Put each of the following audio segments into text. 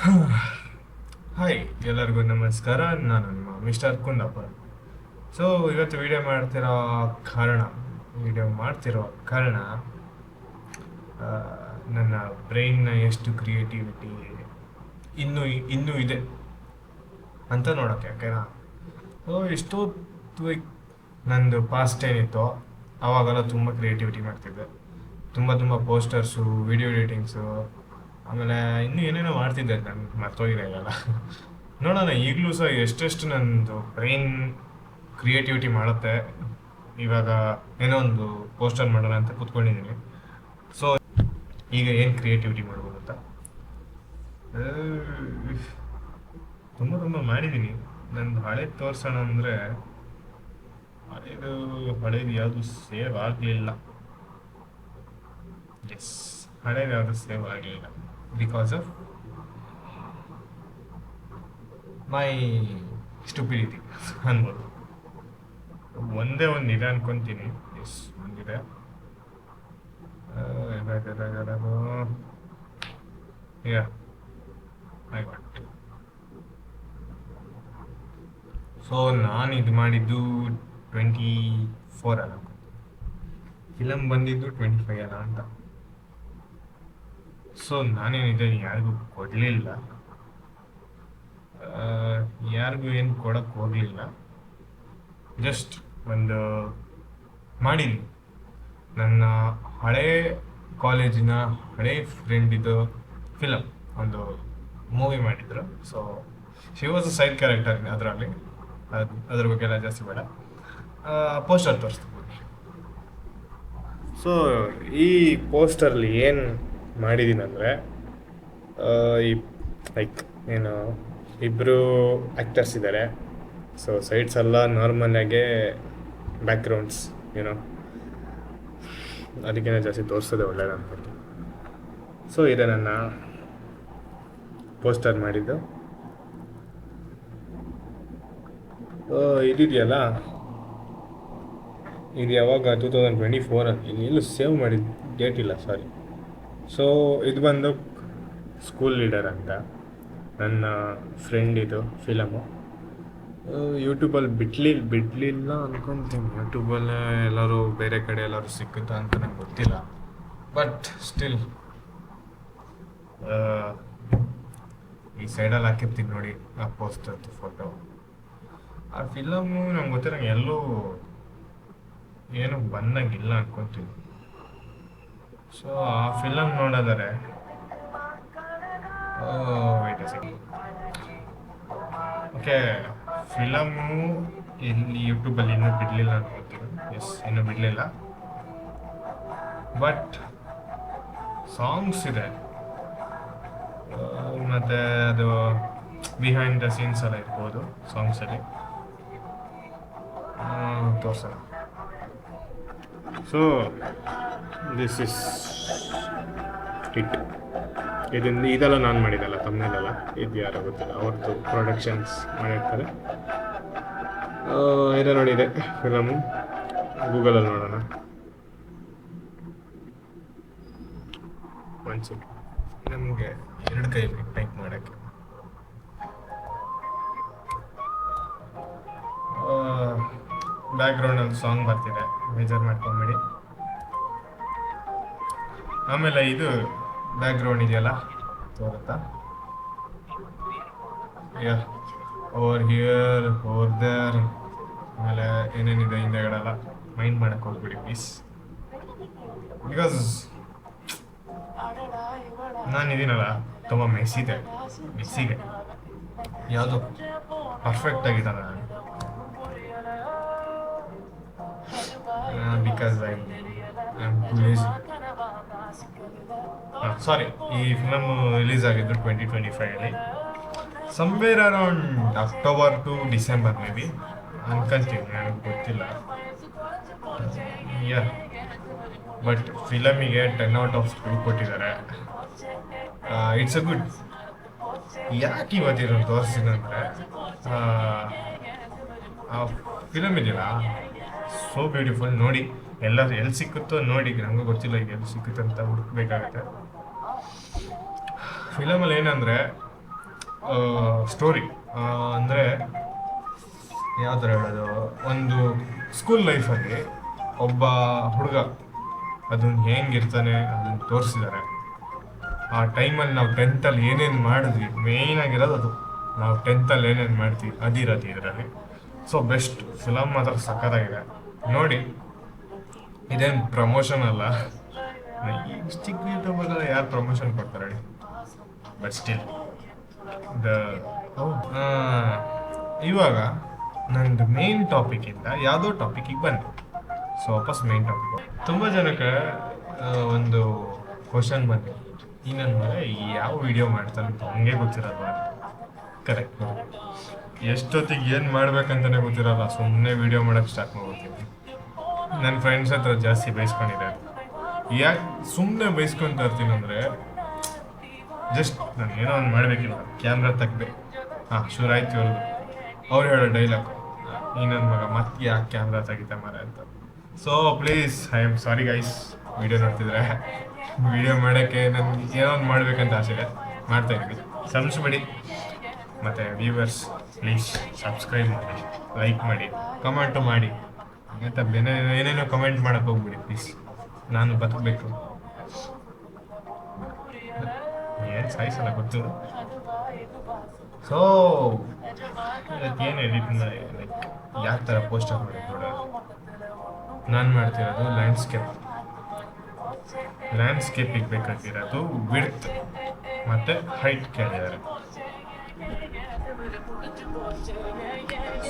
Hi, ಎಲ್ಲರಿಗೂ ನಮಸ್ಕಾರ. ನಾನು ನಿಮ್ಮ ಮಿಸ್ಟರ್ ಕುಂದಪ್ಪ. ಸೊ ಇವತ್ತು ವಿಡಿಯೋ ಮಾಡ್ತಿರೋ ಕಾರಣ ಆ, ನನ್ನ ಬ್ರೈನ್ನ ಎಷ್ಟು ಕ್ರಿಯೇಟಿವಿಟಿ ಇನ್ನೂ ಇನ್ನೂ ಇದೆ ಅಂತ ನೋಡೋಕ್ಕೆ. ಓಕೆನಾ? ಸೊ ಎಷ್ಟೊತ್ತು ನಂದು ಪಾಸ್ಟ್ ಏನಿತ್ತೋ ಆವಾಗೆಲ್ಲ ತುಂಬ ಕ್ರಿಯೇಟಿವಿಟಿ ಮಾಡ್ತಿದ್ದೆ. ತುಂಬ ಪೋಸ್ಟರ್ಸು, ವಿಡಿಯೋ ಎಡಿಟಿಂಗ್ಸು, ಆಮೇಲೆ ಇನ್ನೂ ಏನೇನೋ ಮಾಡ್ತಿದ್ದೆ. ನಾನು ಮರ್ತೋಗಿದೆ ಇವೆಲ್ಲ. ನೋಡೋಣ ಈಗಲೂ ಸಹ ಎಷ್ಟೆಷ್ಟು ನನ್ನದು ಬ್ರೈನ್ ಕ್ರಿಯೇಟಿವಿಟಿ ಮಾಡುತ್ತೆ. ಇವಾಗ ಏನೋ ಒಂದು ಪೋಸ್ಟರ್ ಮಾಡೋಣ ಅಂತ ಕೂತ್ಕೊಂಡಿದ್ದೀನಿ. ಸೊ ಈಗ ಏನು ಕ್ರಿಯೇಟಿವಿಟಿ ಮಾಡ್ಬೋದು ಅಂತ ತುಂಬ ಮಾಡಿದ್ದೀನಿ. ನಂದು ಹಳೇದು ತೋರಿಸೋಣ ಅಂದರೆ ಹಳೇದು ಯಾವುದು ಸೇವ್ ಆಗಲಿಲ್ಲ. ಎಸ್, ಹಳೇದು ಯಾವುದು ಸೇವ್ ಆಗಲಿಲ್ಲ ಬಿಕಾಸ್ ಆಫ್ ಮೈ ಸ್ಟುಪಿಡಿಟಿ ಅನ್ಬೋದು. ಒಂದೇ ಒಂದು ಇದೆ ಅನ್ಕೊತೀನಿ. ಎಸ್, ಒಂದಿದೆ. ಸೊ ನಾನು ಇದು ಮಾಡಿದ್ದು 24 ಅಲ್ಲ, ಫಿಲಮ್ ಬಂದಿದ್ದು 25 ಅಲ್ಲ ಅಂತ. ಸೊ ನಾನೇನಿದೆ ಯಾರಿಗೂ ಕೊಡಲಿಲ್ಲ, ಯಾರಿಗೂ ಏನು ಕೊಡೋಕ್ಕೆ ಹೋಗಲಿಲ್ಲ. ಜಸ್ಟ್ ಒಂದು ಮಾಡಿದ್ವಿ. ನನ್ನ ಹಳೇ ಕಾಲೇಜಿನ ಹಳೇ ಫ್ರೆಂಡಿದು ಫಿಲಮ್ ಒಂದು ಮೂವಿ ಮಾಡಿದ್ರು. So she was a side character ಅದರಲ್ಲಿ. ಅದ್ರ ಬಗ್ಗೆ ಎಲ್ಲ ಜಾಸ್ತಿ ಬೇಡ. ಪೋಸ್ಟರ್ ತೋರಿಸ್ತೀನಿ. ಸೊ ಈ ಪೋಸ್ಟರ್ಲಿ ಏನು ಮಾಡಿದ್ದೀನಂದರೆ, ಈ ಲೈಕ್ ಏನು ಇಬ್ಬರು ಆ್ಯಕ್ಟರ್ಸ್ ಇದ್ದಾರೆ. ಸೊ ಸೈಡ್ಸ್ ಎಲ್ಲ ನಾರ್ಮಲಾಗೆ ಬ್ಯಾಕ್ಗ್ರೌಂಡ್ಸ್ ಏನೋ, ಅದಕ್ಕಿಂತ ಜಾಸ್ತಿ ತೋರಿಸೋದೇ ಒಳ್ಳೆಯದು ಅನ್ಕೊಂಡು. ಸೊ ಇದೆ ನನ್ನ ಪೋಸ್ಟರ್ ಮಾಡಿದ್ದು. ಇದಿದೆಯಲ್ಲ, ಇದು ಯಾವಾಗ 2024 ಎಲ್ಲೂ ಸೇವ್ ಮಾಡಿದ ಡೇಟ್ ಇಲ್ಲ, ಸಾರಿ. ಸೊ ಇದು ಬಂದು ಸ್ಕೂಲ್ ಲೀಡರ್ ಅಂತ ನನ್ನ ಫ್ರೆಂಡ್ ಇದು ಫಿಲಮು. ಯೂಟ್ಯೂಬಲ್ಲಿ ಬಿಡಲಿಲ್ಲ ಅಂದ್ಕೊತೀನಿ. ಯೂಟ್ಯೂಬಲ್ಲೇ ಎಲ್ಲರೂ ಬೇರೆ ಕಡೆ ಎಲ್ಲರೂ ಸಿಕ್ಕುತ್ತಾ ಅಂತ ನಂಗೆ ಗೊತ್ತಿಲ್ಲ. ಬಟ್ ಸ್ಟಿಲ್ ಈ ಸೈಡಲ್ಲಿ ಹಾಕಿರ್ತೀನಿ ನೋಡಿ ಆ ಪೋಸ್ಟರ್ದು ಫೋಟೋ. ಆ ಫಿಲಮು ನಂಗೆ ಗೊತ್ತಿರಂಗೆ ಎಲ್ಲೂ ಏನು ಬಂದಂಗಿಲ್ಲ ಅನ್ಕೊತೀನಿ. ಸೊ ಆ ಫಿಲಮ್ ನೋಡೋದಾರೆ ಓಕೆ, ಫಿಲಮು ಇಲ್ಲಿ ಯೂಟ್ಯೂಬಲ್ಲಿ ಇನ್ನೂ ಬಿಡಲಿಲ್ಲ ಅನ್ಕೊತೀನಿ. ಎಸ್, ಇನ್ನೂ ಬಿಡಲಿಲ್ಲ. ಬಟ್ ಸಾಂಗ್ಸ್ ಇದೆ, ಮತ್ತು ಅದು ಬಿಹೈಂಡ್ ದ ಸೀನ್ಸ್ ಎಲ್ಲ ಇರ್ಬೋದು ಸಾಂಗ್ಸಲ್ಲಿ. ತೋರ್ಸೋಣ. So this is it. ಇದೆಲ್ಲ ನಾನು ಮಾಡಿದ್ದಲ್ಲ, ತಮ್ಮನೆಲ್ಲ ಇದು ಯಾರೋ ಗೊತ್ತಿಲ್ಲ, ಅವ್ರದ್ದು ಪ್ರೊಡಕ್ಷನ್ಸ್ ಮಾಡಿರ್ತಾರೆ. ಇದೆ ನೋಡಿ, ಇದೆ ಫಿಲಮು. ಗೂಗಲಲ್ಲಿ ನೋಡೋಣ ಒಂದ್ಸಲ. ನಮಗೆ 2 ಕೈ ಬೇಕು ಟೈಪ್ ಮಾಡೋಕ್ಕೆ. ಬ್ಯಾಕ್ಗ್ರೌಂಡಲ್ಲಿ ಸಾಂಗ್ ಬರ್ತಿದೆ, ಮೇಜರ್ ಮಾಡ್ಕೊಂಬಿಡಿ. ಆಮೇಲೆ ಇದು ಬ್ಯಾಕ್ಗ್ರೌಂಡ್ ಇದೆಯಲ್ಲ, ತೋರುತ್ತಾ? ಓವರ್ ಹಿಯರ್, ಓವರ್ ದೇರ್, ಆಮೇಲೆ ಏನೇನಿದೆ ಹಿಂದೆಗಡೆಲ್ಲ ಮೈಂಡ್ ಮಾಡೋಕ್ಕೆ ಹೋಗ್ಬಿಡಿ ಪ್ಲೀಸ್. ಬಿಕಾಸ್ ನಾನಿದ್ದೀನಲ್ಲ, ತುಂಬ ಮೆಸ್ಸಿಗೆ ಯಾವುದು ಪರ್ಫೆಕ್ಟ್ ಆಗಿದ್ದಾನೆ ನಾನು. Because I am too lazy. Sorry, ಈ ಫಿಲಮ್ ರಿಲೀಸ್ ಆಗಿದ್ದು 2025 somewhere around October to December maybe ಅನ್ಕೊಂತೀನಿ, ನನಗೆ ಗೊತ್ತಿಲ್ಲ. ಬಟ್ ಫಿಲಮಿಗೆ 10/2 ಕೊಟ್ಟಿದ್ದಾರೆ. It's a good. ಯಾಕೆ ಇವತ್ತಿನ ತೋರಿಸಿದಂದರೆ, ಆ ಫಿಲಮ್ ಇದೆಯಲ್ಲ, ಸೋ ಬ್ಯೂಟಿಫುಲ್. ನೋಡಿ, ಎಲ್ಲಿ ಸಿಕ್ಕುತ್ತೋ ನೋಡಿ, ನನಗೂ ಗೊತ್ತಿಲ್ಲ ಈಗ ಎಲ್ಲಿ ಸಿಕ್ಕುತ್ತೆ ಅಂತ ಹುಡುಕ್ಬೇಕಾಗತ್ತೆ. ಫಿಲಮಲ್ಲಿ ಏನಂದರೆ ಸ್ಟೋರಿ. ಅಂದರೆ ಯಾವ ಥರ ಹೇಳೋದು, ಒಂದು ಸ್ಕೂಲ್ ಲೈಫಲ್ಲಿ ಒಬ್ಬ ಹುಡುಗ ಅದನ್ನು ಹೆಂಗಿರ್ತಾನೆ ಅದನ್ನು ತೋರಿಸಿದ್ದಾರೆ. ಆ ಟೈಮಲ್ಲಿ ನಾವು ಟೆಂತಲ್ಲಿ ಏನೇನು ಮಾಡಿದ್ವಿ, ಮೇಯ್ನ್ ಆಗಿರೋದು ಅದು. ನಾವು ಟೆಂತಲ್ಲಿ ಏನೇನು ಮಾಡ್ತೀವಿ ಅದಿರೋದು ಇದರಲ್ಲಿ. ಸೊ ಬೆಸ್ಟ್ ಫಿಲಮ್ ಮಾತ್ರ ಸಖತ್ತಾಗಿದೆ, ನೋಡಿ. ಇದೇನು ಪ್ರಮೋಷನ್ ಅಲ್ಲ, ಈಗ ಚಿಕ್ಕ ಯೂಟ್ಯೂಬರ್ಗೆಲ್ಲ ಯಾರು ಪ್ರಮೋಷನ್ ಕೊಡ್ತಾರೆ ಹೇಳಿ. ಬಟ್ ಸ್ಟಿಲ್ ದ ಇವಾಗ ನಂದು ಮೇನ್ ಟಾಪಿಕ್ಕಿಂದ ಯಾವುದೋ ಟಾಪಿಕ್ಕಿಗೆ ಬಂದೆ. ಸೊ ವಾಪಸ್ ಮೇನ್ ಟಾಪಿಕ್. ತುಂಬ ಜನಕ್ಕೆ ಒಂದು ಕ್ವಶನ್ ಬಂದಿದೆ, ಈ ನನ್ನ ಮಗ ಯಾವ ವಿಡಿಯೋ ಮಾಡ್ತಾನೆ ಅಂತ ಹಂಗೆ ಗೊತ್ತಿರಲ್ವ. ಕರೆಕ್ಟ್. ಎಷ್ಟೊತ್ತಿಗೆ ಏನು ಮಾಡ್ಬೇಕಂತಲೇ ಗೊತ್ತಿರಲ್ಲ, ಸುಮ್ಮನೆ ವೀಡಿಯೋ ಮಾಡೋಕ್ಕೆ ಸ್ಟಾರ್ಟ್ ಮಾಡ್ಬಿಡ್ತೀನಿ. ನನ್ನ ಫ್ರೆಂಡ್ಸ್ ಹತ್ರ ಜಾಸ್ತಿ ಬೈಸ್ಕೊಂಡಿದ್ದಾರೆ. ಯಾಕೆ ಸುಮ್ಮನೆ ಬೈಸ್ಕೊತಾ ಇರ್ತೀನಿ ಅಂದರೆ, ಜಸ್ಟ್ ನಾನು ಏನೋ ಒಂದು ಮಾಡಬೇಕಿಲ್ಲ, ಕ್ಯಾಮ್ರಾ ತೆಗ್ಬೇಕು, ಶುರು ಆಯ್ತು ಅವ್ರದ್ದು. ಅವ್ರು ಹೇಳೋ ಡೈಲಾಗು, ಈ ನನ್ನ ಮಗ ಮತ್ತೆ ಯಾಕೆ ಕ್ಯಾಮ್ರಾ ತೆಗಿತಾ ಮರ ಅಂತ. So please, I am sorry guys, video ನೋಡ್ತಿದ್ರೆ. ವೀಡಿಯೋ ಮಾಡೋಕ್ಕೆ ನನಗೆ ಏನೋ ಒಂದು ಮಾಡಬೇಕಂತ ಆಸೆ ಇದೆ, ಮಾಡ್ತಾಯಿದ್ದೀನಿ, ಸಂಸ್ಬಿಡಿ. ಮತ್ತು ವ್ಯೂವರ್ಸ್ ಪ್ಲೀಸ್ ಸಬ್ಸ್ಕ್ರೈಬ್ ಮಾಡಿ, ಲೈಕ್ ಮಾಡಿ, ಕಮೆಂಟು ಮಾಡಿ. ಮತ್ತು ಏನೇನೋ ಕಮೆಂಟ್ ಮಾಡೋಕ್ಕೆ ಹೋಗ್ಬಿಡಿ ಪ್ಲೀಸ್, ನಾನು ಬದುಕಬೇಕು. ಏನು ಸಾಯಿಸಲ್ಲ ಗೊತ್ತು. ಸೊ ಏನು ಎಡಿಟ್ ಲೈಕ್ ಯಾವ ಥರ ಪೋಸ್ಟರ್ ಮಾಡಿ ನೋಡೋದು. ನಾನು ಮಾಡ್ತಿರೋದು ಲ್ಯಾಂಡ್ಸ್ಕೇಪಿಗೆ ಬೇಕಾಗಿರೋದು ವಿಡ್ತ್ ಮತ್ತು ಹೈಟ್ ಕೇಳಿದ್ದಾರೆ.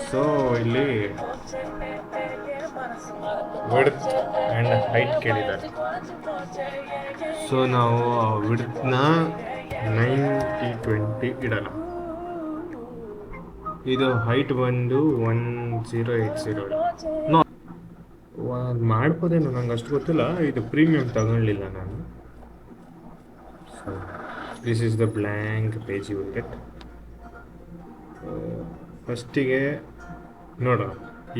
ಸೊ ಇಲ್ಲಿ ವಿಡ್ತ್ ಆ್ಯಂಡ್ ಹೈಟ್ ಕೇಳಿದ್ದಾರೆ. ಸೊ ನಾವು ವಿಡ್ತ್ನ 90-20 ಇಡೋಣ. ಇದು ಹೈಟ್ ಬಂದು 1080. ಮಾಡ್ಬೋದೇನು, ನಂಗೆ ಅಷ್ಟು ಗೊತ್ತಿಲ್ಲ, ಇದು ಪ್ರೀಮಿಯಮ್ ತಗೊಳ್ಳಿಲ್ಲ ನಾನು. So this is the blank page you will get. ಫಸ್ಟಿಗೆ ನೋಡೋಣ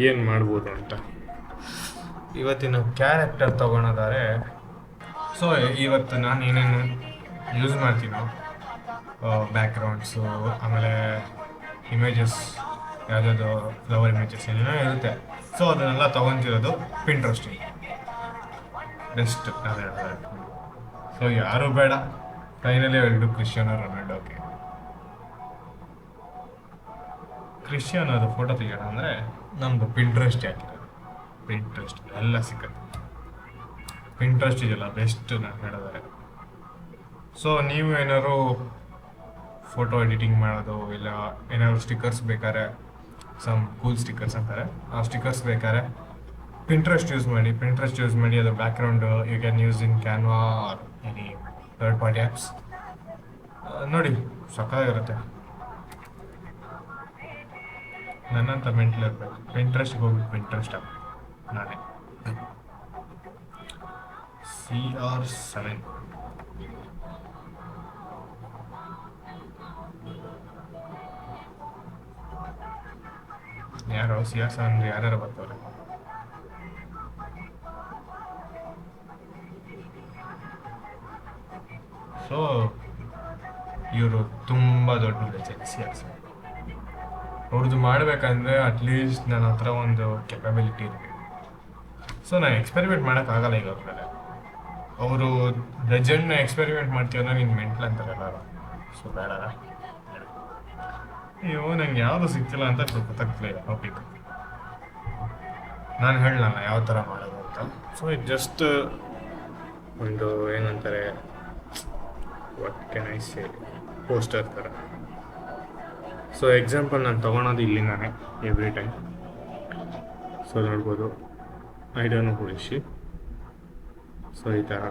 ಏನು ಮಾಡ್ಬೋದು ಅಂತ. ಇವತ್ತಿನ ಕ್ಯಾರೆಕ್ಟರ್ ತೊಗೊಳೋದಾದ್ರೆ, ಸೊ ಇವತ್ತು ನಾನು ಏನೇನು ಯೂಸ್ ಮಾಡ್ತೀನೋ, ಬ್ಯಾಕ್ಗ್ರೌಂಡ್ಸು, ಆಮೇಲೆ ಇಮೇಜಸ್, ಯಾವುದಾದ್ರು ಫ್ಲವರ್ ಇಮೇಜಸ್ ಏನೇನೋ ಇರುತ್ತೆ. ಸೊ ಅದನ್ನೆಲ್ಲ ತೊಗೊತಿರೋದು ಪಿಂಟ್ರೆಸ್ಟಿಂಗ್ ಬೆಸ್ಟ್ ಅದು ಹೇಳ್ತಾರೆ. ಸೊ ಯಾರೂ ಬೇಡ, ಫೈನಲಿ ಎರಡು ಕ್ರಿಶ್ಚಿಯಾನೋ ರೊನಾಲ್ಡೋ. ಓಕೆ, ಕ್ರಿಶ್ಚಿಯಾನೋದು ಫೋಟೋ ತೆಗಿಯೋಣ ಅಂದರೆ ನಮ್ಮದು ಪಿಂಟ್ರೆಸ್ಟ್ ಹಾಕಿರೋದು. ಪಿಂಟ್ರೆಸ್ಟ್ ಎಲ್ಲ ಸಿಕ್ಕತ್ತೆ, ಪಿಂಟ್ರೆಸ್ಟ್ ಇದೆಯಲ್ಲ ಬೆಸ್ಟ್ ನಾನು ಹೇಳಿದರೆ. ಸೊ ನೀವು ಏನಾದ್ರು ಫೋಟೋ ಎಡಿಟಿಂಗ್ ಮಾಡೋದು, ಇಲ್ಲ ಏನಾದ್ರು ಸ್ಟಿಕ್ಕರ್ಸ್ ಬೇಕಾದ್ರೆ, ಸಮ್ ಕೂಲ್ ಸ್ಟಿಕ್ಕರ್ಸ್ ಅಂತಾರೆ, ಆ ಸ್ಟಿಕ್ಕರ್ಸ್ ಬೇಕಾದ್ರೆ ಪಿಂಟ್ರೆಸ್ಟ್ ಯೂಸ್ ಮಾಡಿ. ಅದರ background you can use in Canva or any third party apps. ನೋಡಿ ಸಕ್ಕತ್ತಾಗಿರುತ್ತೆ. ನನ್ನಂತ ಮೆಂಟ್ಲ್ ಇರಬೇಕು, ಪಿಂಟ್ರೆಸ್ಟ್ಗೆ ಹೋಗ್ಬಿಟ್ಟು ಪಿಂಟ್ರೆಸ್ಟ್ ಹಾಕಿ ನಾನೇ CR7. ಯಾರೋ CR7 ಯಾರ್ಯಾರು ಬರ್ತಾರೆ. ಸೊ ಇವರು ತುಂಬ ದೊಡ್ಡ ಲೆಜೆಂಡ್ CR7. ಅವ್ರದ್ದು ಮಾಡಬೇಕಂದ್ರೆ ಅಟ್ಲೀಸ್ಟ್ ನನ್ನ ಹತ್ರ ಒಂದು ಕೆಪಬಿಲಿಟಿ ಇರಬೇಕು. ಸೊ ನಾನು ಎಕ್ಸ್ಪೆರಿಮೆಂಟ್ ಮಾಡೋಕ್ಕಾಗಲ್ಲ ಈಗ ಅವ್ರ ಮೇಲೆ. ಅವರು ಲೆಜೆಂಡ್ನ ಎಕ್ಸ್ಪೆರಿಮೆಂಟ್ ಮಾಡ್ತೀವಲ್ಲ, ನೀನು ಮೆಂಟ್ಲ್ ಅಂತಾರೆ ಎಲ್ಲರೂ. ಸೊ ಬೇಡ, ಅಯ್ಯೋ ನಂಗೆ ಯಾವುದು ಸಿಗ್ತಿಲ್ಲ ಅಂತ ಗೊತ್ತಾಗ್ತಿಲ್ಲ ಟಾಪಿಕ್. ನಾನು ಹೇಳಲ್ಲ ಯಾವ ಥರ ಮಾಡೋದು ಅಂತ. ಸೊ ಇದು ಜಸ್ಟ್ ಒಂದು ಏನಂತಾರೆ, what can I say, poster ಥರ. ಸೊ ಎಕ್ಸಾಂಪಲ್ ನಾನು ತೊಗೊಳೋದು ಇಲ್ಲಿಂದಾನೆ ಎವ್ರಿ ಟೈಮ್. ಸೊ ನೋಡ್ಬೋದು, I don't know who is she. So ಈ ಥರ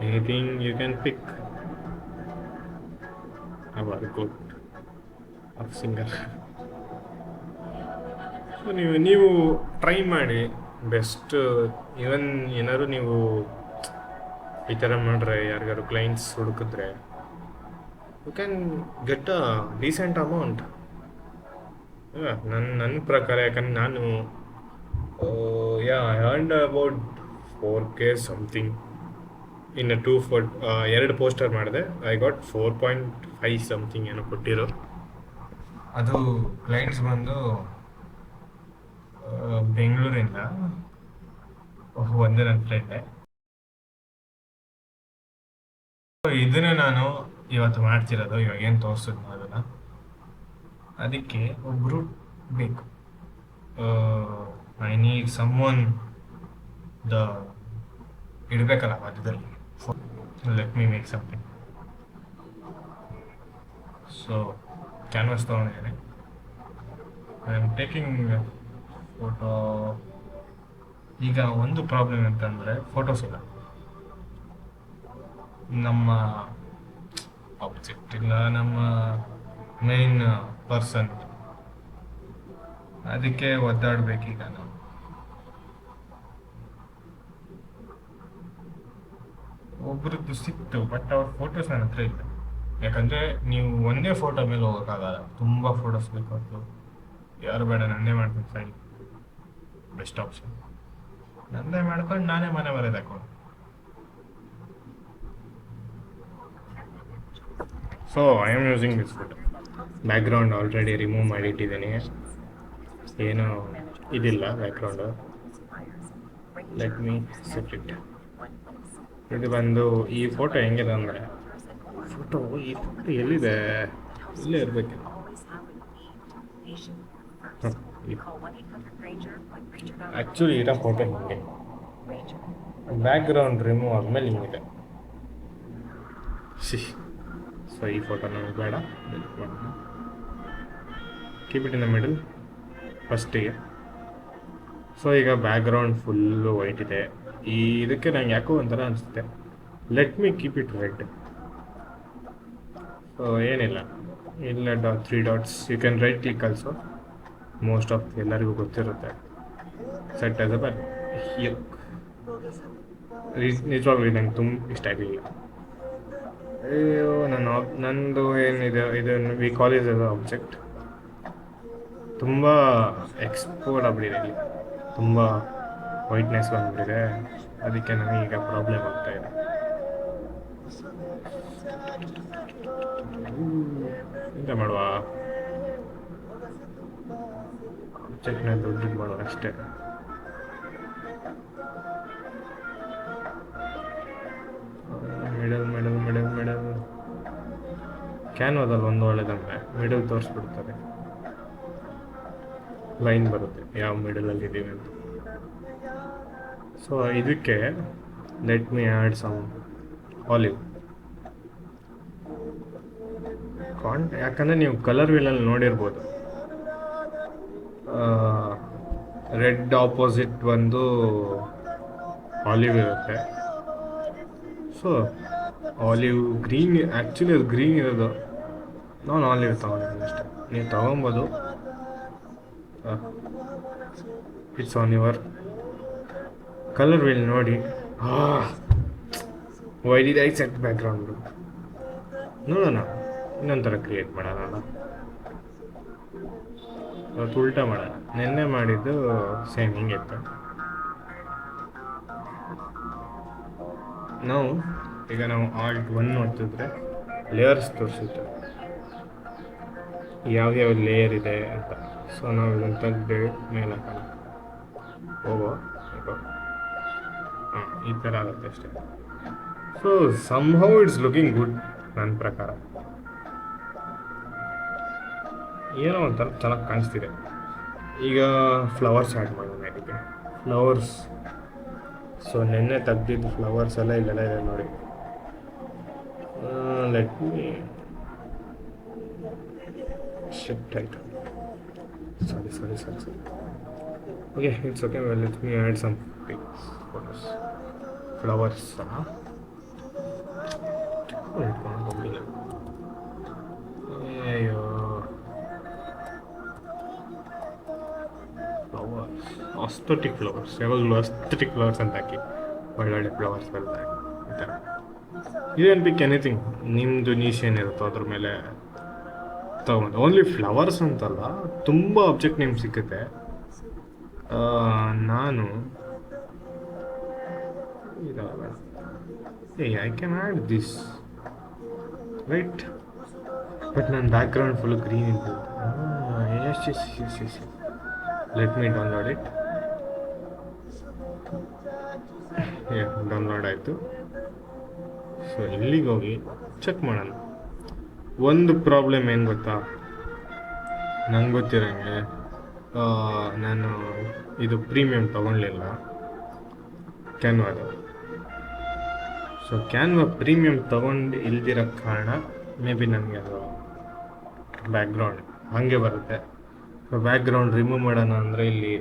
anything you can pick about good of singer. So ನೀವು ಟ್ರೈ ಮಾಡಿ ಬೆಸ್ಟ್. ಈವನ್ ಏನಾದ್ರು ನೀವು ಈ ಥರ ಮಾಡಿದ್ರೆ, ಯಾರಿಗಾರು ಕ್ಲೈಂಟ್ಸ್ ಹುಡುಕಿದ್ರೆ, you can get a decent amount. ನನ್ನ ಪ್ರಕಾರ, ಯಾಕಂದ್ರೆ ನಾನು I earned about 4K something ಇನ್ನು 2 ಪೋಸ್ಟರ್ ಮಾಡಿದೆ. ಐ ಗಾಟ್ 4.5 ಸಮಥಿಂಗ್ ಏನೋ ಕೊಟ್ಟಿರೋ. ಅದು ಕ್ಲೈಂಟ್ಸ್ ಬಂದು ಬೆಂಗಳೂರಿಂದ ಒಂದೇ ನನ್ನ ಫ್ರೆಂಡೆ. ಇದನ್ನೇ ನಾನು ಇವತ್ತು ಮಾಡ್ತಿರೋದು, ಇವಾಗ ಏನು ತೋರಿಸಿದ್ನೋ ಅದನ್ನು. ಅದಕ್ಕೆ ಒಬ್ಬರು ಬೇಕು. I need someone the ಇಡಬೇಕಲ್ಲ ಮಧ್ಯದಲ್ಲಿ. Let me make something. So canvas ತೊಗೊಂಡಿದ್ದೀನಿ. I am taking photo. ಈಗ ಒಂದು ಪ್ರಾಬ್ಲಮ್ ಅಂತಂದರೆ ಫೋಟೋಸ್ ಇಲ್ಲ. ನಮ್ಮ ಆಬ್ಜೆಕ್ಟ್ ಇಲ್ಲ, ನಮ್ಮ ಮೇನ್ ಪರ್ಸನ್. ಅದಕ್ಕೆ ಒದ್ದಾಡಬೇಕೀಗ ನಾವು. ಒಬ್ರದ್ದು ಸಿಕ್ತು, ಬಟ್ ಅವ್ರ ಫೋಟೋಸ್ ನನ್ನ ಹತ್ರ ಇಲ್ಲ. ಯಾಕಂದರೆ ನೀವು ಒಂದೇ ಫೋಟೋ ಮೇಲೆ ಹೋಗೋಕ್ಕಾಗಲ್ಲ, ತುಂಬ ಫೋಟೋಸ್ ಬೇಕು. ಯಾರು ಬೇಡ, ನನ್ನೇ ಮಾಡ್ತೀನಿ ಸೈಡ್, ಬೆಸ್ಟ್ ಆಪ್ಷನ್. ನನ್ನೇ ಮಾಡ್ಕೊಂಡು ನಾನೇ ಮನೆ ಬರೋದು ಹಾಕೊಂಡು. So I am using this photo. Background already remove ಮಾಡಿಟ್ಟಿದ್ದೀನಿ, ಏನು ಇದಿಲ್ಲ background. Let me set it. ಇದು ಬಂದು ಈ ಫೋಟೋ ಹೆಂಗಿದೆ ಅಂದರೆ, ಈ ಫೋಟೋ ಎಲ್ಲಿದೆ, ಇಲ್ಲೇ ಇರಬೇಕು. ಆ್ಯಕ್ಚುಲಿ ಇರೋ ಫೋಟೋ ಹಿಂಗೆ, ಬ್ಯಾಕ್ಗ್ರೌಂಡ್ ರಿಮೂವ್ ಆದಮೇಲೆ ಹಿಂಗಿದೆ. ಸೊ ಈ ಫೋಟೋ ನಮಗೆ ಬೇಡ, keep it in the middle ಫಸ್ಟಿಗೆ. ಸೊ ಈಗ ಬ್ಯಾಕ್ಗ್ರೌಂಡ್ ಫುಲ್ಲು ವೈಟ್ ಇದೆ. ಇದಕ್ಕೆ ನಂಗೆ ಯಾಕೋ ಒಂಥರ ಅನಿಸುತ್ತೆ. Let me keep it red. So ಏನಿಲ್ಲ, ಇಲ್ಲ 3 dots. You can right click also. Most of ಎಲ್ಲರಿಗೂ ಗೊತ್ತಿರುತ್ತೆ. ಸೆಟ್ ಆಸ್ ಅ ಬರ್. ನಿಜವಾಗ್ಲೂ ನಂಗೆ ತುಂಬ ಇಷ್ಟ ಆಗಲಿಲ್ಲ. ಅಯ್ಯೋ, ನಂದು ಏನಿದೆ, ಇದನ್ನು ವಿ ಕಾಲೇಜ್ ಅದು ಆಬ್ಜೆಕ್ಟ್ ತುಂಬ ಎಕ್ಸ್ಪೋರ್ಟ್ ಆಗ್ಬಿಟ್ಟಿದೆ. ಇಲ್ಲಿ ತುಂಬ ವೈಟ್ನೆಸ್ ಬಂದ್ಬಿಟ್ಟಿದೆ. ಅದಕ್ಕೆ ನನಗೀಗ ಪ್ರಾಬ್ಲಮ್ ಆಗ್ತಾಯಿದೆ. ಎಂತ ಮಾಡುವ, ಆಬ್ಜೆಕ್ಟ್ನ ದೊಡ್ಡದು ಮಾಡುವ ಅಷ್ಟೇ. ಮಿಡಲ್ ಕ್ಯಾನ್ವಾದಲ್ಲಿ ಒಂದು ಒಳ್ಳೆದಂದರೆ ಮಿಡಲ್ ತೋರಿಸ್ಬಿಡ್ತಾರೆ, ಲೈನ್ ಬರುತ್ತೆ ಯಾವ ಮಿಡಲಲ್ಲಿ ಇದ್ದೀವಿ ಅಂತ. ಸೊ ಇದಕ್ಕೆ let me add some olive. ಯಾಕಂದರೆ ನೀವು ಕಲರ್ ವೀಲಲ್ಲಿ ನೋಡಿರ್ಬೋದು, ರೆಡ್ ಆಪೋಸಿಟ್ ಬಂದು ಆಲಿವ್ ಇರುತ್ತೆ. ಸೊ ಆಲಿವ್ ಗ್ರೀನ್, ಆ್ಯಕ್ಚುಲಿ ಅದು ಗ್ರೀನ್ ಇರೋದು. ನಾನು ಆಲಿವ್ ತೊಗೊಂಡಿದ್ದೀನಿ ಅಷ್ಟೇ, ನೀವು ತೊಗೊಬೋದು. It's on your colour wheel ನೋಡಿ. Why did I set background? ನೋಡೋಣ, ಇನ್ನೊಂಥರ ಕ್ರಿಯೇಟ್ ಮಾಡೋಣ. ಅವತ್ತು ಉಲ್ಟಾ ಮಾಡೋಣ. ನೆನ್ನೆ ಮಾಡಿದ್ದು ಸೇಮ್ ಹಿಂಗಿತ್ತು. ನಾವು ಆಲ್ಟ್ 1 ನೋಡ್ತಿದ್ರೆ ಲೇಯರ್ಸ್ ತೋರಿಸುತ್ತೆ, ಯಾವ್ಯಾವ ಲೇಯರ್ ಇದೆ ಅಂತ. ಸೊ ನಾವು ಇದನ್ನು ತೆಗೆದು ಮೇಲೆ ಹಾಕೋಣ. ಹಾಂ, ಈ ಥರ ಆಗುತ್ತೆ ಅಷ್ಟೇ. So somehow it's looking good ನನ್ನ ಪ್ರಕಾರ. ಏನೋ ಒಂಥರ ಚೆನ್ನಾಗಿ ಕಾಣಿಸ್ತಿದೆ. ಈಗ ಫ್ಲವರ್ಸ್ ಆ್ಯಡ್ ಮಾಡೋಣ ಇದಕ್ಕೆ. ಫ್ಲವರ್ಸ್, ಸೊ ನೆನ್ನೆ ತೆಗ್ದಿದ್ದು ಫ್ಲವರ್ಸ್ ಎಲ್ಲ ಇಲ್ಲೆಲ್ಲ ಇದೆ ನೋಡಿ. ಲೆಟ್ ಮೀ ಶಿಫ್ಟ್ ಆಯಿತು. Sorry. Okay, it's okay. Let me add some pics, photos. Flowers ಇಟ್ಕೊಂಡು ಅಯ್ಯೋ, ಫ್ಲವರ್ಸ್, ಅಸ್ಥೆಟಿಕ್ ಫ್ಲವರ್ಸ್. ಯಾವಾಗಲೂ ಅಸ್ಥೆಟಿಕ್ ಫ್ಲವರ್ಸ್ ಅಂತ ಹಾಕಿ, ಒಳ್ಳೊಳ್ಳೆ ಫ್ಲವರ್ಸ್ ಬರುತ್ತೆ ಈ ಥರ. ಇದೇನು ಪಿಕ್ ಎನಿಥಿಂಗ್, ನಿಮ್ಮದು ನೀಶ್ ಏನಿರುತ್ತೋ ಅದ್ರ ಮೇಲೆ ತೊಗೊಂಡು. ಓನ್ಲಿ ಫ್ಲವರ್ಸ್ ಅಂತಲ್ಲ, ತುಂಬ ಆಬ್ಜೆಕ್ಟ್ ನೇಮ್ ಸಿಗುತ್ತೆ. ನಾನು Hey, I can add this, right? But ನನ್ನ ಬ್ಯಾಕ್ಗ್ರೌಂಡ್ ಫುಲ್ ಗ್ರೀನ್ ಇದ್ದು. Yes, yes, yes, yes, yes. Let me download it. Download ಆಯಿತು. ಸೊ ಇಲ್ಲಿಗೆ ಹೋಗಿ ಚೆಕ್ ಮಾಡೋಣ. ಒಂದು ಪ್ರಾಬ್ಲಮ್ ಏನು ಗೊತ್ತಾ, ನಂಗೆ ಗೊತ್ತಿರೋಂಗೆ ನಾನು ಇದು ಪ್ರೀಮಿಯಮ್ ತೊಗೊಳ್ಲಿಲ್ಲ ಕ್ಯಾನ್ವಾದು. ಸೊ ಕ್ಯಾನ್ವಾ ಪ್ರೀಮಿಯಮ್ ತೊಗೊಂಡು ಇಲ್ದಿರೋ ಕಾರಣ ಮೇ ಬಿ ನನಗೆ ಅದು ಬ್ಯಾಕ್ಗ್ರೌಂಡ್ ಹಾಗೆ ಬರುತ್ತೆ. ಸೊ ಬ್ಯಾಕ್ಗ್ರೌಂಡ್ ರಿಮೂವ್ ಮಾಡೋಣ ಅಂದರೆ ಇಲ್ಲಿ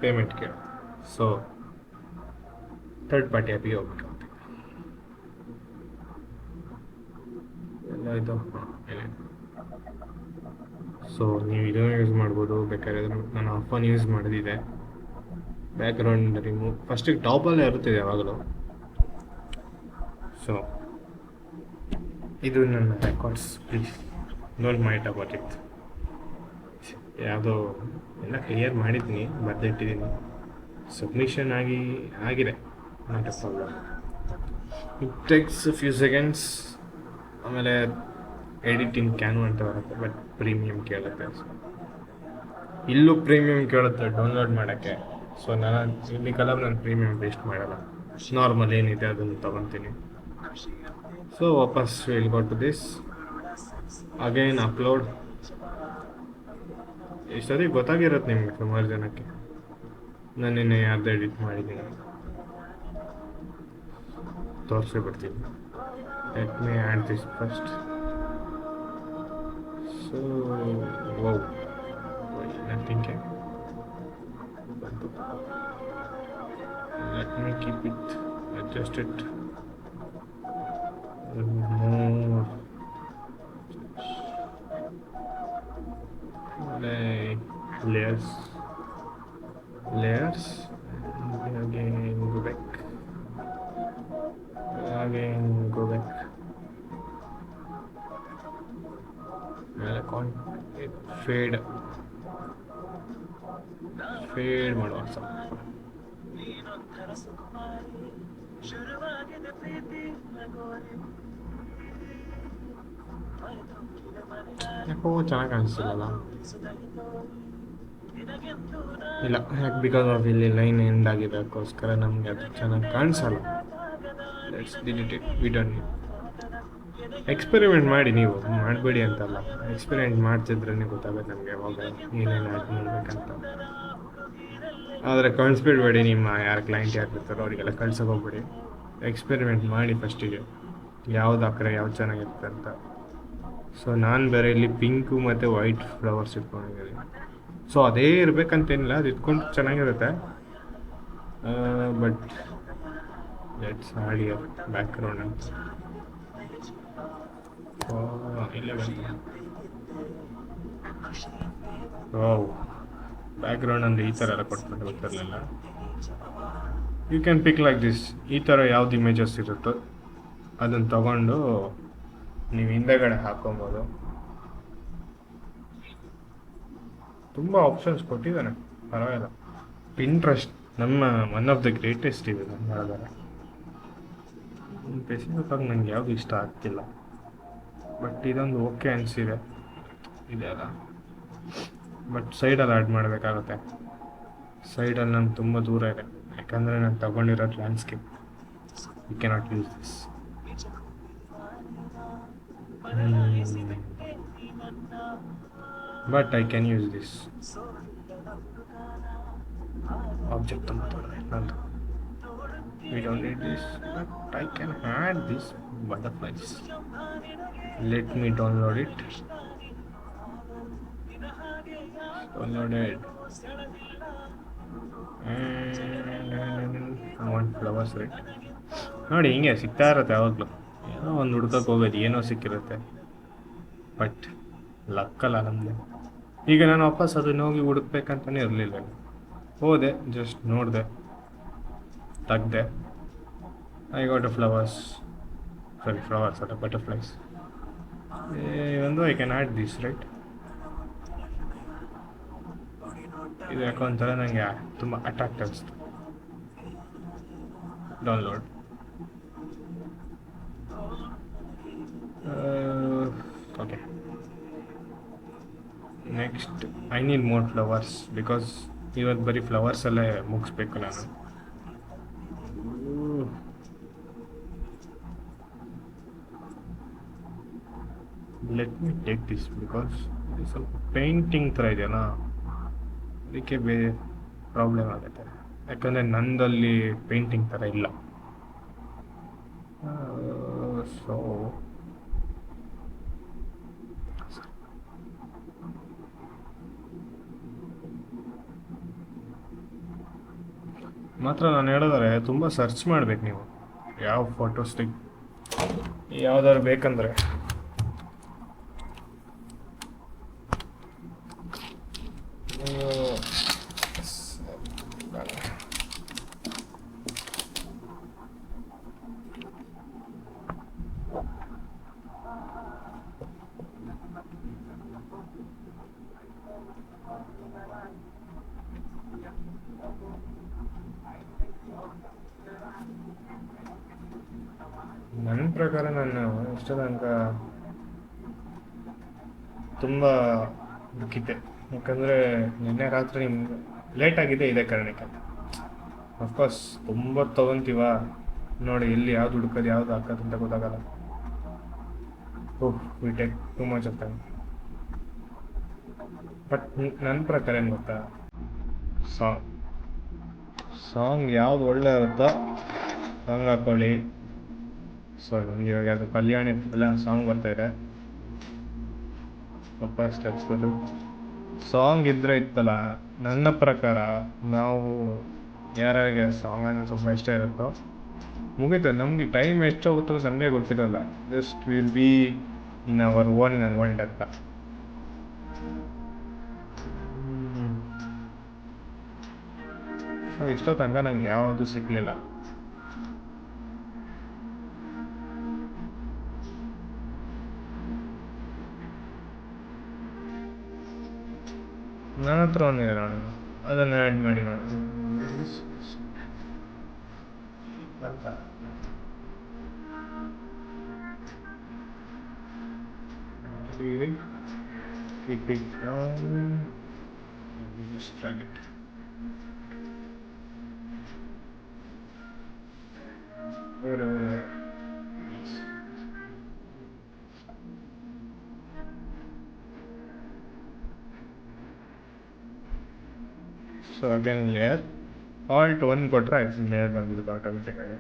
ಪೇಮೆಂಟ್ ಕೇಳಿ. ಸೊ ಥರ್ಡ್ ಪಾರ್ಟಿ ಆ್ಯಪಿಗೆ ಹೋಗ್ಬೇಕಾಗುತ್ತೆ. ಎಲ್ಲ ಇದು ಸೊ ನೀವು ಇದನ್ನು ಯೂಸ್ ಮಾಡ್ಬೋದು ಬೇಕಾದ್ರೆ. ನಾನು ಫೋನ್ ಯೂಸ್ ಮಾಡೋದಿದೆ ಬ್ಯಾಕ್ಗ್ರೌಂಡ್ ರಿಮೂವ್. ಫಸ್ಟಿಗೆ ಟಾಪಲ್ಲೇ ಇರುತ್ತಿದೆ ಯಾವಾಗಲೂ. ಸೊ ಇದು ನನ್ನ records, please don't mind about it. ಯಾವುದೋ ಎಲ್ಲ ಕ್ಲಿಯರ್ ಮಾಡಿದ್ದೀನಿ, ಬರೆದಿಟ್ಟಿದ್ದೀನಿ. ಸಬ್ಮಿಷನ್ ಆಗಿದೆ, not A problem. It takes few seconds. ಆಮೇಲೆ ಎಡಿಟಿಂಗ್ ಕ್ಯಾನ್ವಾ ಅಂತ ಬರುತ್ತೆ, ಬಟ್ ಪ್ರೀಮಿಯಮ್ ಕೇಳುತ್ತೆ. ಇಲ್ಲೂ ಪ್ರೀಮಿಯಮ್ ಕೇಳುತ್ತೆ ಡೌನ್ಲೋಡ್ ಮಾಡೋಕ್ಕೆ. ಸೊ ನಾನು ಇಲ್ಲಿ ನಾನು ಪ್ರೀಮಿಯಮ್ ವೇಸ್ಟ್ ಮಾಡಲ್ಲ, ನಾರ್ಮಲ್ ಏನಿದೆ ಅದನ್ನು ತೊಗೊತೀನಿ. ಸೊ ವಾಪಸ್ will go to this again upload. ಈ ಸರಿ ಗೊತ್ತಾಗಿರುತ್ತೆ ನಿಮಗೆ ಸುಮಾರು ಜನಕ್ಕೆ. ನಾನು ನಿನ್ನೆ ಯಾರ್ದು ಎಡಿಟ್ ಮಾಡಿದ್ದೀನಿ ತೋರಿಸಿ ಬರ್ತೀನಿ. Let me add this first. So wow, nothing can. Let me keep it, adjust it more. Layers, and again go back, fade ಮಾಡುವ. ಯಾಕೋ ಚೆನ್ನಾಗಿ ಕಾಣಿಸ್ತಿಲ್ಲ. ಇಲ್ಲ, ಯಾಕೆ ಬಿಕಾಸ್ ಆಫ್ ಇಲ್ಲಿ ಲೈನ್ ಎಂಡ್ ಆಗಿರೋಕ್ಕೋಸ್ಕರ ನಮಗೆ ಅದು ಚೆನ್ನಾಗಿ ಕಾಣಿಸಲ್ಲ. Let's delete it, we don't need. Experiment ಮಾಡಿ, ನೀವು ಮಾಡಬೇಡಿ ಅಂತಲ್ಲ, ಎಕ್ಸ್ಪೆರಿಮೆಂಟ್ ಮಾಡ್ತಿದ್ರೇ ಗೊತ್ತಾಗುತ್ತೆ ನಮಗೆ ಯಾವಾಗ ಏನೇನು ಆ್ಯಡ್ ಮಾಡಬೇಕಂತ. ಆದರೆ ಕಳಿಸ್ಬಿಡ್ಬೇಡಿ, ನಿಮ್ಮ ಯಾರು ಕ್ಲೈಂಟ್ ಯಾರು ಇರ್ತಾರೋ ಅವರಿಗೆಲ್ಲ ಕಳ್ಸೋಕೆ ಹೋಗ್ಬೇಡಿ. ಎಕ್ಸ್ಪೆರಿಮೆಂಟ್ ಮಾಡಿ ಫಸ್ಟಿಗೆ, ಯಾವ್ದು ಹಾಕ್ರೆ ಯಾವ್ದು ಚೆನ್ನಾಗಿರುತ್ತೆ ಅಂತ. ಸೊ ನಾನು ಬೇರೆ ಇಲ್ಲಿ ಪಿಂಕು ಮತ್ತು ವೈಟ್ ಫ್ಲವರ್ಸ್ ಇಟ್ಕೊಂಡಿದ್ದೀನಿ. ಸೊ ಅದೇ ಇರಬೇಕಂತೇನಿಲ್ಲ, ಅದು ಇಟ್ಕೊಂಡು ಚೆನ್ನಾಗಿರುತ್ತೆ. But let's add here background ಅಂತ. ಇಲ್ಲೇ ಬಂತು. ವಾವ್, ಬ್ಯಾಕ್ಗ್ರೌಂಡ್ ಅಂದರೆ ಈ ಥರ ಎಲ್ಲ ಕೊಟ್ಬಿಟ್ಟು ಗೊತ್ತಿರಲಿಲ್ಲ. You can pick like this. ಈ ಥರ ಯಾವ್ದು ಇಮೇಜಸ್ ಇರುತ್ತೋ ಅದನ್ನು ತಗೊಂಡು ನೀವು ಹಿಂದೆಗಡೆ ಹಾಕೊಬೋದು. ತುಂಬ ಆಪ್ಷನ್ಸ್ ಕೊಟ್ಟಿದ್ದಾನೆ, ಪರವಾಗಿಲ್ಲ. ಪಿಂಟ್ರೆಸ್ಟ್ ನಮ್ಮ ಒನ್ ಆಫ್ ದ ಗ್ರೇಟೆಸ್ಟ್ ಇದೆ ನಾನು ಹೇಳಿದರೆ. ಸ್ಪೆಸಿಫಿಕ್ಕಾಗಿ ನನಗೆ ಯಾವುದು ಇಷ್ಟ ಆಗ್ತಿಲ್ಲ, ಬಟ್ ಇದೊಂದು ಓಕೆ ಅನಿಸಿದೆ. ಇದೆಯಲ್ಲ, ಬಟ್ ಸೈಡಲ್ಲಿ ಆ್ಯಡ್ ಮಾಡಬೇಕಾಗುತ್ತೆ. ಸೈಡಲ್ಲಿ ನಾನು ತುಂಬ ದೂರ ಇದೆ, ಯಾಕಂದರೆ ನಾನು ತಗೊಂಡಿರೋದು landscape. You cannot use this. But I can use this object ಅಂತಾರೆ ನಂದು. We don't need this, but I can add this butterflies. Let me download it. Downloaded. And I want flowers, right? ನೋಡಿ, ಹಿಂಗೆ ಸಿಗ್ತಾ ಇರುತ್ತೆ ಯಾವಾಗಲೂ. ಏನೋ ಒಂದು ಹುಡ್ಕಕ್ಕೆ ಹೋಗೋದು, ಏನೋ ಸಿಕ್ಕಿರುತ್ತೆ. ಬಟ್ ಲಕ್ಕಲ್ಲ ನಮ್ಮದು. ಈಗ ನಾನು ವಾಪಸ್ ಅದನ್ನ ಹೋಗಿ ಹುಡುಕ್ಬೇಕಂತಲೇ ಇರಲಿಲ್ಲ. ಹೋದೆ, ಜಸ್ಟ್ ನೋಡಿದೆ, ತೆಗ್ದೆ. I got a flowers or the butterflies. Even though I can add this, right? ಇದು ಯಾಕೋ ಒಂಥರ ನನಗೆ ತುಂಬ ಅಟ್ರಾಕ್ಟ್ ಅನಿಸ್ತು. Download. Next I need more flowers because ಇವತ್ತು ಬರೀ ಫ್ಲವರ್ಸಲ್ಲೇ ಮುಗಿಸ್ಬೇಕು ನಾನು. Let me take this because ಸ್ವಲ್ಪ ಪೇಂಟಿಂಗ್ ಥರ ಇದೆಯಲ್ಲ, ಅದಕ್ಕೆ ಪ್ರಾಬ್ಲಮ್ ಆಗುತ್ತೆ. ಯಾಕಂದರೆ ನಂದಲ್ಲಿ ಪೇಂಟಿಂಗ್ ಥರ ಇಲ್ಲ. ಸೊ ಮಾತ್ರ ನಾನು ಹೇಳಿದ್ರೆ ತುಂಬ ಸರ್ಚ್ ಮಾಡ್ಬೇಕು ನೀವು, ಯಾವ ಫೋಟೋಸ್ಟಿಕ್ ಯಾವ್ದಾದ್ರು ಬೇಕಂದರೆ. ನನ್ನ ಪ್ರಕಾರ ನಾನು ಇಷ್ಟ ತನಕ ತುಂಬ ದುಃಖಿತೆ. ಯಾಕಂದರೆ ನಿನ್ನೆ ರಾತ್ರಿ ಲೇಟ್ ಆಗಿದೆ ಇದೇ ಕಾರಣಕ್ಕೆ. ಅಫ್ಕೋರ್ಸ್ ತುಂಬ ತೊಗೊತೀವ ನೋಡಿ, ಎಲ್ಲಿ ಯಾವ್ದು ಹುಡ್ಕೋದು ಯಾವ್ದು ಹಾಕೋದು ಅಂತ ಗೊತ್ತಾಗಲ್ಲ. Oh we take too much of time. But ನನ್ನ ಪ್ರಕಾರ ಏನು ಗೊತ್ತಾ, ಸಾಂಗ್ ಯಾವ್ದು ಒಳ್ಳೆ ಇರುತ್ತೋ ಸಾಂಗ್ ಹಾಕೊಳ್ಳಿ. ಸೊ ಇವಾಗ ಅದು ಕಲ್ಯಾಣಿ ಎಲ್ಲ ಸಾಂಗ್ ಬರ್ತಾಯಿದೆ, ಸ್ವಲ್ಪ ಸ್ಟೆಪ್ಸ್ಗಳು ಸಾಂಗ್ ಇದ್ದರೆ ಇತ್ತಲ್ಲ. ನನ್ನ ಪ್ರಕಾರ ನಾವು ಯಾರ್ಯಾರಿಗೆ ಸಾಂಗ್ ಅಂದರೆ ಸ್ವಲ್ಪ ಇಷ್ಟ ಇರುತ್ತೋ ಮುಗೀತು. ನಮಗೆ ಟೈಮ್ ಎಷ್ಟು ಹೋಗುತ್ತೋ ನಮಗೆ ಗೊತ್ತಿರಲ್ಲ. Just will be in our own world ಅಂತ. ಇಷ್ಟೋ ತನಕ ನಂಗೆ ಯಾವುದು ಸಿಗಲಿಲ್ಲ. ನನ್ನ ಹತ್ರ ಒಂದಿದೆ ನೋಡಿ, ಅದನ್ನು ಆ್ಯಡ್ ಮಾಡಿ ನೋಡಿ. ಸೊ ಅಗೇನ್ ಲೇಯರ್ ಆಲ್ಟ್ 1 ಕೊಟ್ಟರೆ ಆಯ್ತು, ಲೇಯರ್ ಬಂದ್ಬಿಡುತ್ತೆ ಆಟೋಮೆಟಿಕ್ಕಾಗಿ.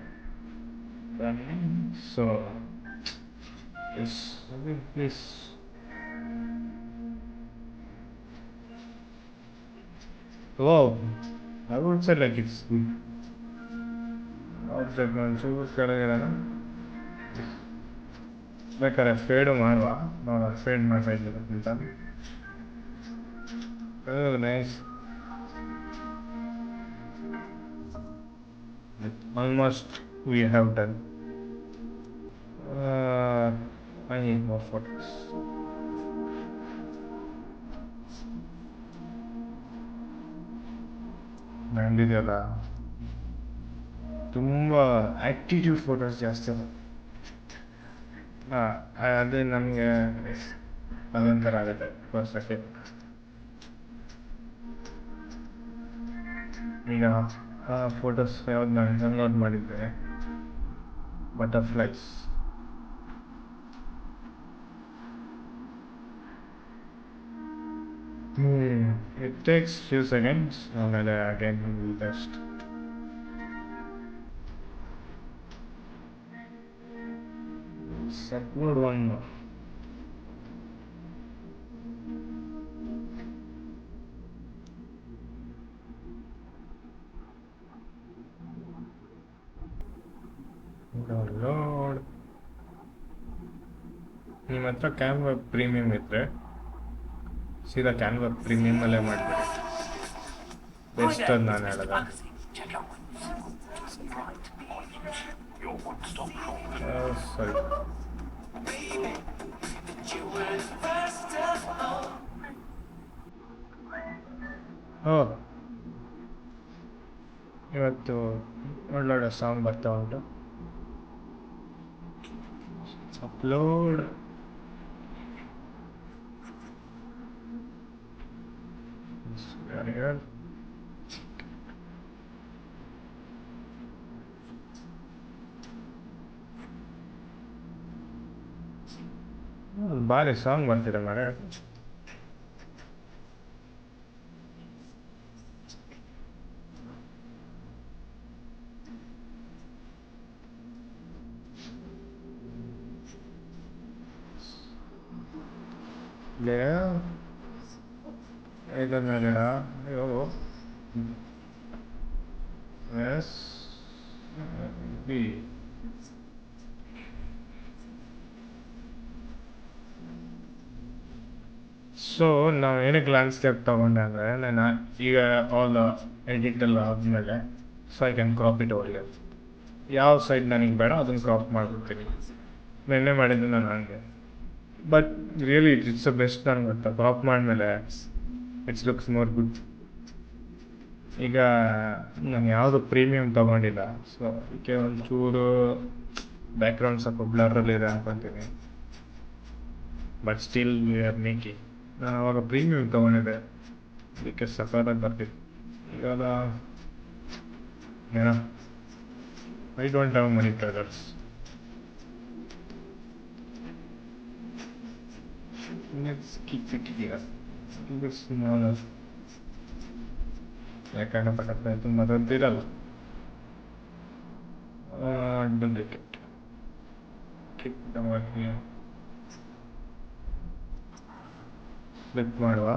So yes please wow, I would say like it's good. Object ಒಂಚೂರು ಕೆಳಗೆ ಬೇಕಾದ್ರೆ ಫೇಡು ಮಾಡುವ. ನೋಡ ಫೇಡ್ ಮಾಡ್ತಾಯಿದ್ದೀರಂತ nice. Almost we have done. I need more photos. ನಂದಿದೆಯಲ್ಲ ತುಂಬ ಆ್ಯಕ್ಟಿಟ್ಯೂಡ್ ಫೋಟೋಸ್ ಜಾಸ್ತಿ ಅದ. ಅದೇ ನಮಗೆ ಅದೊಂಥರ ಆಗುತ್ತೆ ಫಸ್ಟಕ್ಕೆ. ಈಗ ಫೋಟೋಸ್ ಯಾವ್ದು ನಾನು ಡೌನ್ಲೋಡ್ ಮಾಡಿದ್ದೆ, butterflies. It takes few seconds, ಆಮೇಲೆ again just upload one more. Download. ನಿಮ್ಮ ಹತ್ರ ಕ್ಯಾನ್ವಾ ಪ್ರೀಮಿಯಮ್ ಇದ್ದರೆ ಸೀದಾ ಕ್ಯಾನ್ವಾ ಪ್ರೀಮಿಯಮಲ್ಲೇ ಮಾಡಿಬಿಡಿ. ಬೆಸ್ಟ್ ಅದು ನಾನು ಹೇಳೋದು. ಸರಿ, ಇವತ್ತು ಒಳ್ಳೊಳ್ಳೆ ಸಾಂಗ್ ಬರ್ತಾ ಉಂಟು. ಅಪ್ಲೋಡ್. ಭಾರಿ ಸಾಂಗ್ ಬರ್ತಿದೆ ಮರೆ. S B. ಸೊ ನಾವು ಏನಕ್ಕೆ ಲ್ಯಾಂಡ್ಸ್ಕೇಪ್ ತೊಗೊಂಡೆ ಅಂದರೆ ನಾನು ಈಗ ಆಲ್ ಎಡಿಟ್ ಎಲ್ಲ ಆದಮೇಲೆ so I can crop it over. ಯಾವ ಸೈಡ್ ನನಗೆ ಬೇಡ ಅದನ್ನು ಕ್ರಾಪ್ ಮಾಡಿಬಿಡ್ತೀನಿ. ನೆನ್ನೆ ಮಾಡಿದ್ದು ನಾನು ಹಂಗೆ. But really it's the best ನನಗೆ ಗೊತ್ತಾ, ಕ್ರಾಪ್ ಮಾಡಿದ್ಮೇಲೆ ಇಟ್ಸ್ ಲುಕ್ಸ್ ಮೋರ್ ಗುಡ್. ಈಗ ನಾನು ಯಾವುದು ಪ್ರೀಮಿಯಮ್ ತೊಗೊಂಡಿಲ್ಲ, ಸೊ ಅದಕ್ಕೆ ಒಂಚೂರು ಬ್ಯಾಕ್ಗ್ರೌಂಡ್ ಸ್ವಲ್ಪ ಬ್ಲರಲ್ಲಿದೆ ಅನ್ಕೊತೀನಿ. But still we are making. ನಾನು ಅವಾಗ ಪ್ರೀಮಿಯಮ್ ತೊಗೊಂಡಿದ್ದೆ, ಅದಕ್ಕೆ ಸಫರಾಗಿ ಬರ್ತಿತ್ತು. ಇವಾಗ ಏನೋ I don't have money brothers. Let's keep it here. This smaller. ಯಾಕಂದ್ರೆ ಪಕ್ಕದ ತುಂಬ ದೊಡ್ಡದಿರಲ್ಲ. ಫ್ಲಿಪ್ ಮಾಡುವ.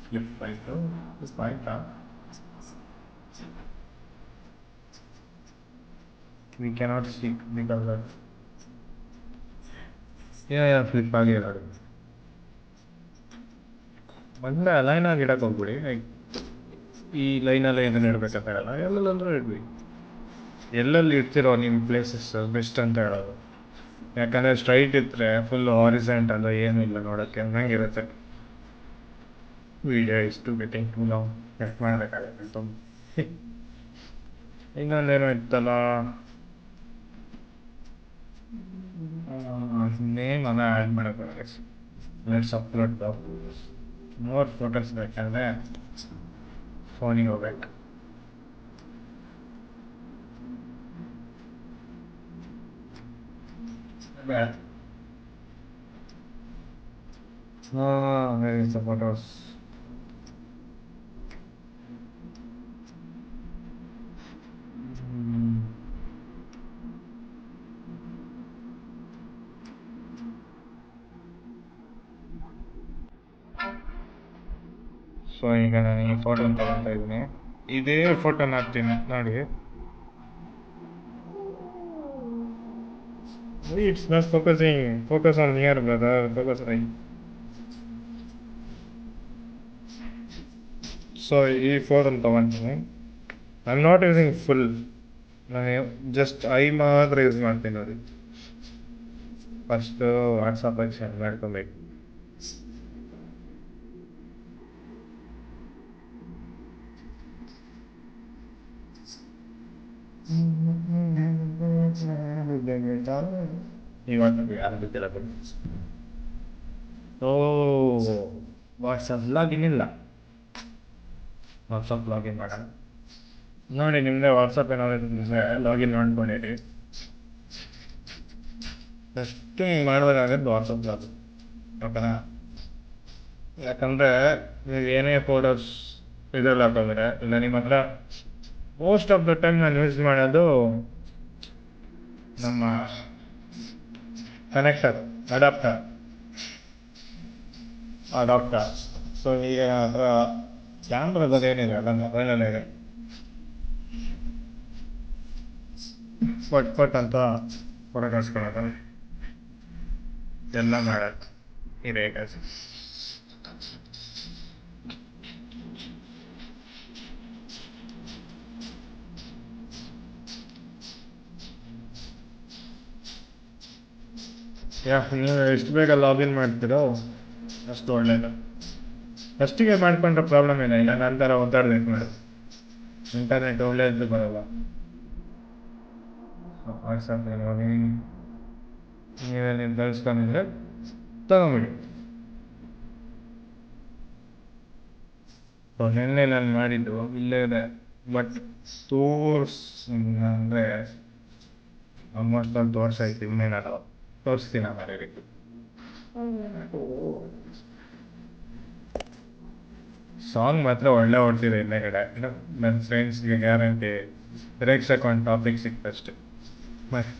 ಫ್ಲಿಪ್ ಆಯಿತು. ಫ್ಲಿಪ್ ಆಯ್ತಾ? We cannot see because of flip ಆಗಿರೋದು. ಮೊದಲೇ ಲೈನಾಗಿ ಇಡಕ್ಕೆ ಹೋಗ್ಬಿಡಿ. ಈ ಲೈನಲ್ಲೇ ಏನೇನು ಇಡಬೇಕಂತ ಹೇಳಲ್ಲ, ಎಲ್ಲೆಲ್ಲಂದ್ರೂ ಇಡ್ವಿ. ಎಲ್ಲೆಲ್ಲಿ ಇಡ್ತಿರೋ ನಿಮ್ಮ ಪ್ಲೇಸಸ್ ಬೆಸ್ಟ್ ಅಂತ ಹೇಳೋದು. ಯಾಕಂದರೆ ಸ್ಟ್ರೈಟ್ ಇದ್ದರೆ ಫುಲ್ ಹಾರಿಸೆಂಟಲ್ ಏನೂ ಇಲ್ಲ ನೋಡೋಕ್ಕೆ, ಹಂಗಿರುತ್ತೆ. ವೀಡಿಯೋ ಇಷ್ಟು ಗೆಟಿಂಗ್ ಟು ನಾವು ಕಟ್ ಮಾಡಬೇಕಾಗುತ್ತೆ ತುಂಬ. ಇನ್ನೊಂದೇನೋ ಇತ್ತಲ್ಲ, ನೇಮ್ ಅದ ಆ್ಯಡ್ ಮಾಡೋಕ್ಕೆ. Let's upload the more photos ಬೇಕಂದರೆ ಫೋನಿಗೆ ಹೋಗ್ಬೇಕು. Here is the photos. So ಈಗ ನಾನು ಈ ಫೋಟೋನ ತಗೊತಾ ಇದ್ದೀನಿ. ಇದೇ ಫೋಟೋನ ಹಾಕ್ತೀನಿ ನೋಡಿ. It's not focusing. Focus on here brother, focus right. So ಈ ಫೋಟೋನ ತಗೊತೀನಿ. I am not using full, ನಾನು ಜಸ್ಟ್ ಐ ಮಾತ್ರ ಯೂಸ್ ಮಾಡ್ತೀನಿ ನೋಡಿ. ಫಸ್ಟು ವಾಟ್ಸಪ್ಪಲ್ಲಿ ಶೇರ್ ಮಾಡ್ಕೊಬೇಕು. ಓ ವಾಟ್ಸಪ್ ಲಾಗಿನ್ ಇಲ್ಲ. ವಾಟ್ಸಪ್ ಲಾಗಿನ್ ಮಾಡೋಣ ನೋಡಿ. ನಿಮ್ಮದೇ ವಾಟ್ಸಪ್ ಏನಾದರೂ ಲಾಗಿನ್ ಮಾಡ್ಕೊಂಡಿರಿ. ಫಸ್ಟ್ ಹಿಂಗೆ ಮಾಡಬೇಕಾಗತ್ತೆ ವಾಟ್ಸಪ್ ಲಾಗಿನ್, ಓಕೆನಾ? ಯಾಕಂದರೆ ನೀವು ಏನೇ ಫೋಟೋಸ್ ಇದರಲ್ಲಿ ಹಾಕಿದ್ರೆ ಇಲ್ಲ ನಿಮ್ಮ ಹತ್ರ ಮೋಸ್ಟ್ ಆಫ್ ದ ಟೈಮ್ ನಾನು ಯೂಸ್ ಮಾಡೋದು ನಮ್ಮ ಕನೆಕ್ಟರ್ ಅಡಾಪ್ಟರ್. ಸೊ ಈಗ ಕ್ಯಾಮ್ರಾದಲ್ಲಿ ಏನಿದೆ ಅಲ್ಲ ಮೊಬೈಲಲ್ಲೇ ಇದೆ. ಪಟ್ ಅಂತ ಫೋಟೋ ಕಳಿಸ್ಕೊಳ್ಳೋದು ಎಲ್ಲ ಮಾಡೋದು ಇದೆ ಕೆಲಸ. ನೀವು ಎಷ್ಟು ಬೇಗ ಲಾಗಿನ್ ಮಾಡ್ತೀರೋ ಅಷ್ಟು ಒಳ್ಳೆಯದು. ಫಸ್ಟಿಗೆ ಮಾಡ್ಕೊಂಡ್ರೆ ಪ್ರಾಬ್ಲಮ್ ಇಲ್ಲ, ಇಲ್ಲ ನಂತರ ಒದ್ದಾಡಬೇಕು ಮೇಡಮ್. ಇಂಟರ್ನೆಟ್ ಒಳ್ಳೆಯದು ಬರೋಲ್ಲ. ವಾಟ್ಸಪ್ ಹೋಗಿ ನೀವೇ ನೀವು ಕಳಿಸ್ಕೊಂಡಿದ್ರೆ ತಗೊಂಬಿಡಿ. ಸೊ ನಿನ್ನೆ ನಾನು ಮಾಡಿದ್ದು ಇಲ್ಲೇ ಇದೆ, ಬಟ್ ತೋರ್ಸ್ ಅಂದರೆ ಆಲ್ಮೋಸ್ಟ್ ಅಲ್ಲಿ ತೋರ್ಸಾಯ್ತು. ಇನ್ನೇನಾರ ತೋರಿಸ್ತೀನಿ ಆಮೇಲೆ ರೀತಿ. ಸಾಂಗ್ ಮಾತ್ರ ಒಳ್ಳೆ ಓಡ್ತಿದೆ ಹಿಂದೆಗಡೆ. ನನ್ನ ಫ್ರೆಂಡ್ಸ್ಗೆ ಗ್ಯಾರಂಟಿ ರೇಕ್ಸಕ್ಕೆ ಒಂದು ಟಾಪಿಕ್ ಸಿಕ್ತಷ್ಟೆ. ಮತ್ತೆ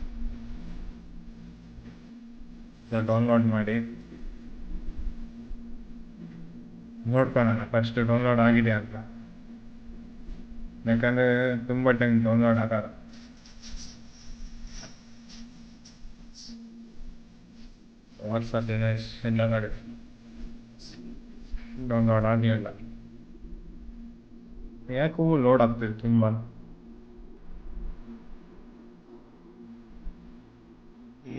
ಡೌನ್ಲೋಡ್ ಮಾಡಿ ನೋಡ್ಕೊಳ್ಳೋಣ ಫಸ್ಟ್ ಡೌನ್ಲೋಡ್ ಆಗಿದೆ ಅಂತ, ಯಾಕಂದರೆ ತುಂಬ ಟೈಮ್ ಡೌನ್ಲೋಡ್ ಆಗಲ್ಲ. ವಾಟ್ಸಪ್ ಎಲ್ಲ ನೋಡಿ ಡೌನ್ಲೋಡ್ ಆಗಲಿಲ್ಲ. ಯಾಕೂ ಲೋಡ್ ಆಗ್ತಿದೆ ತುಂಬ.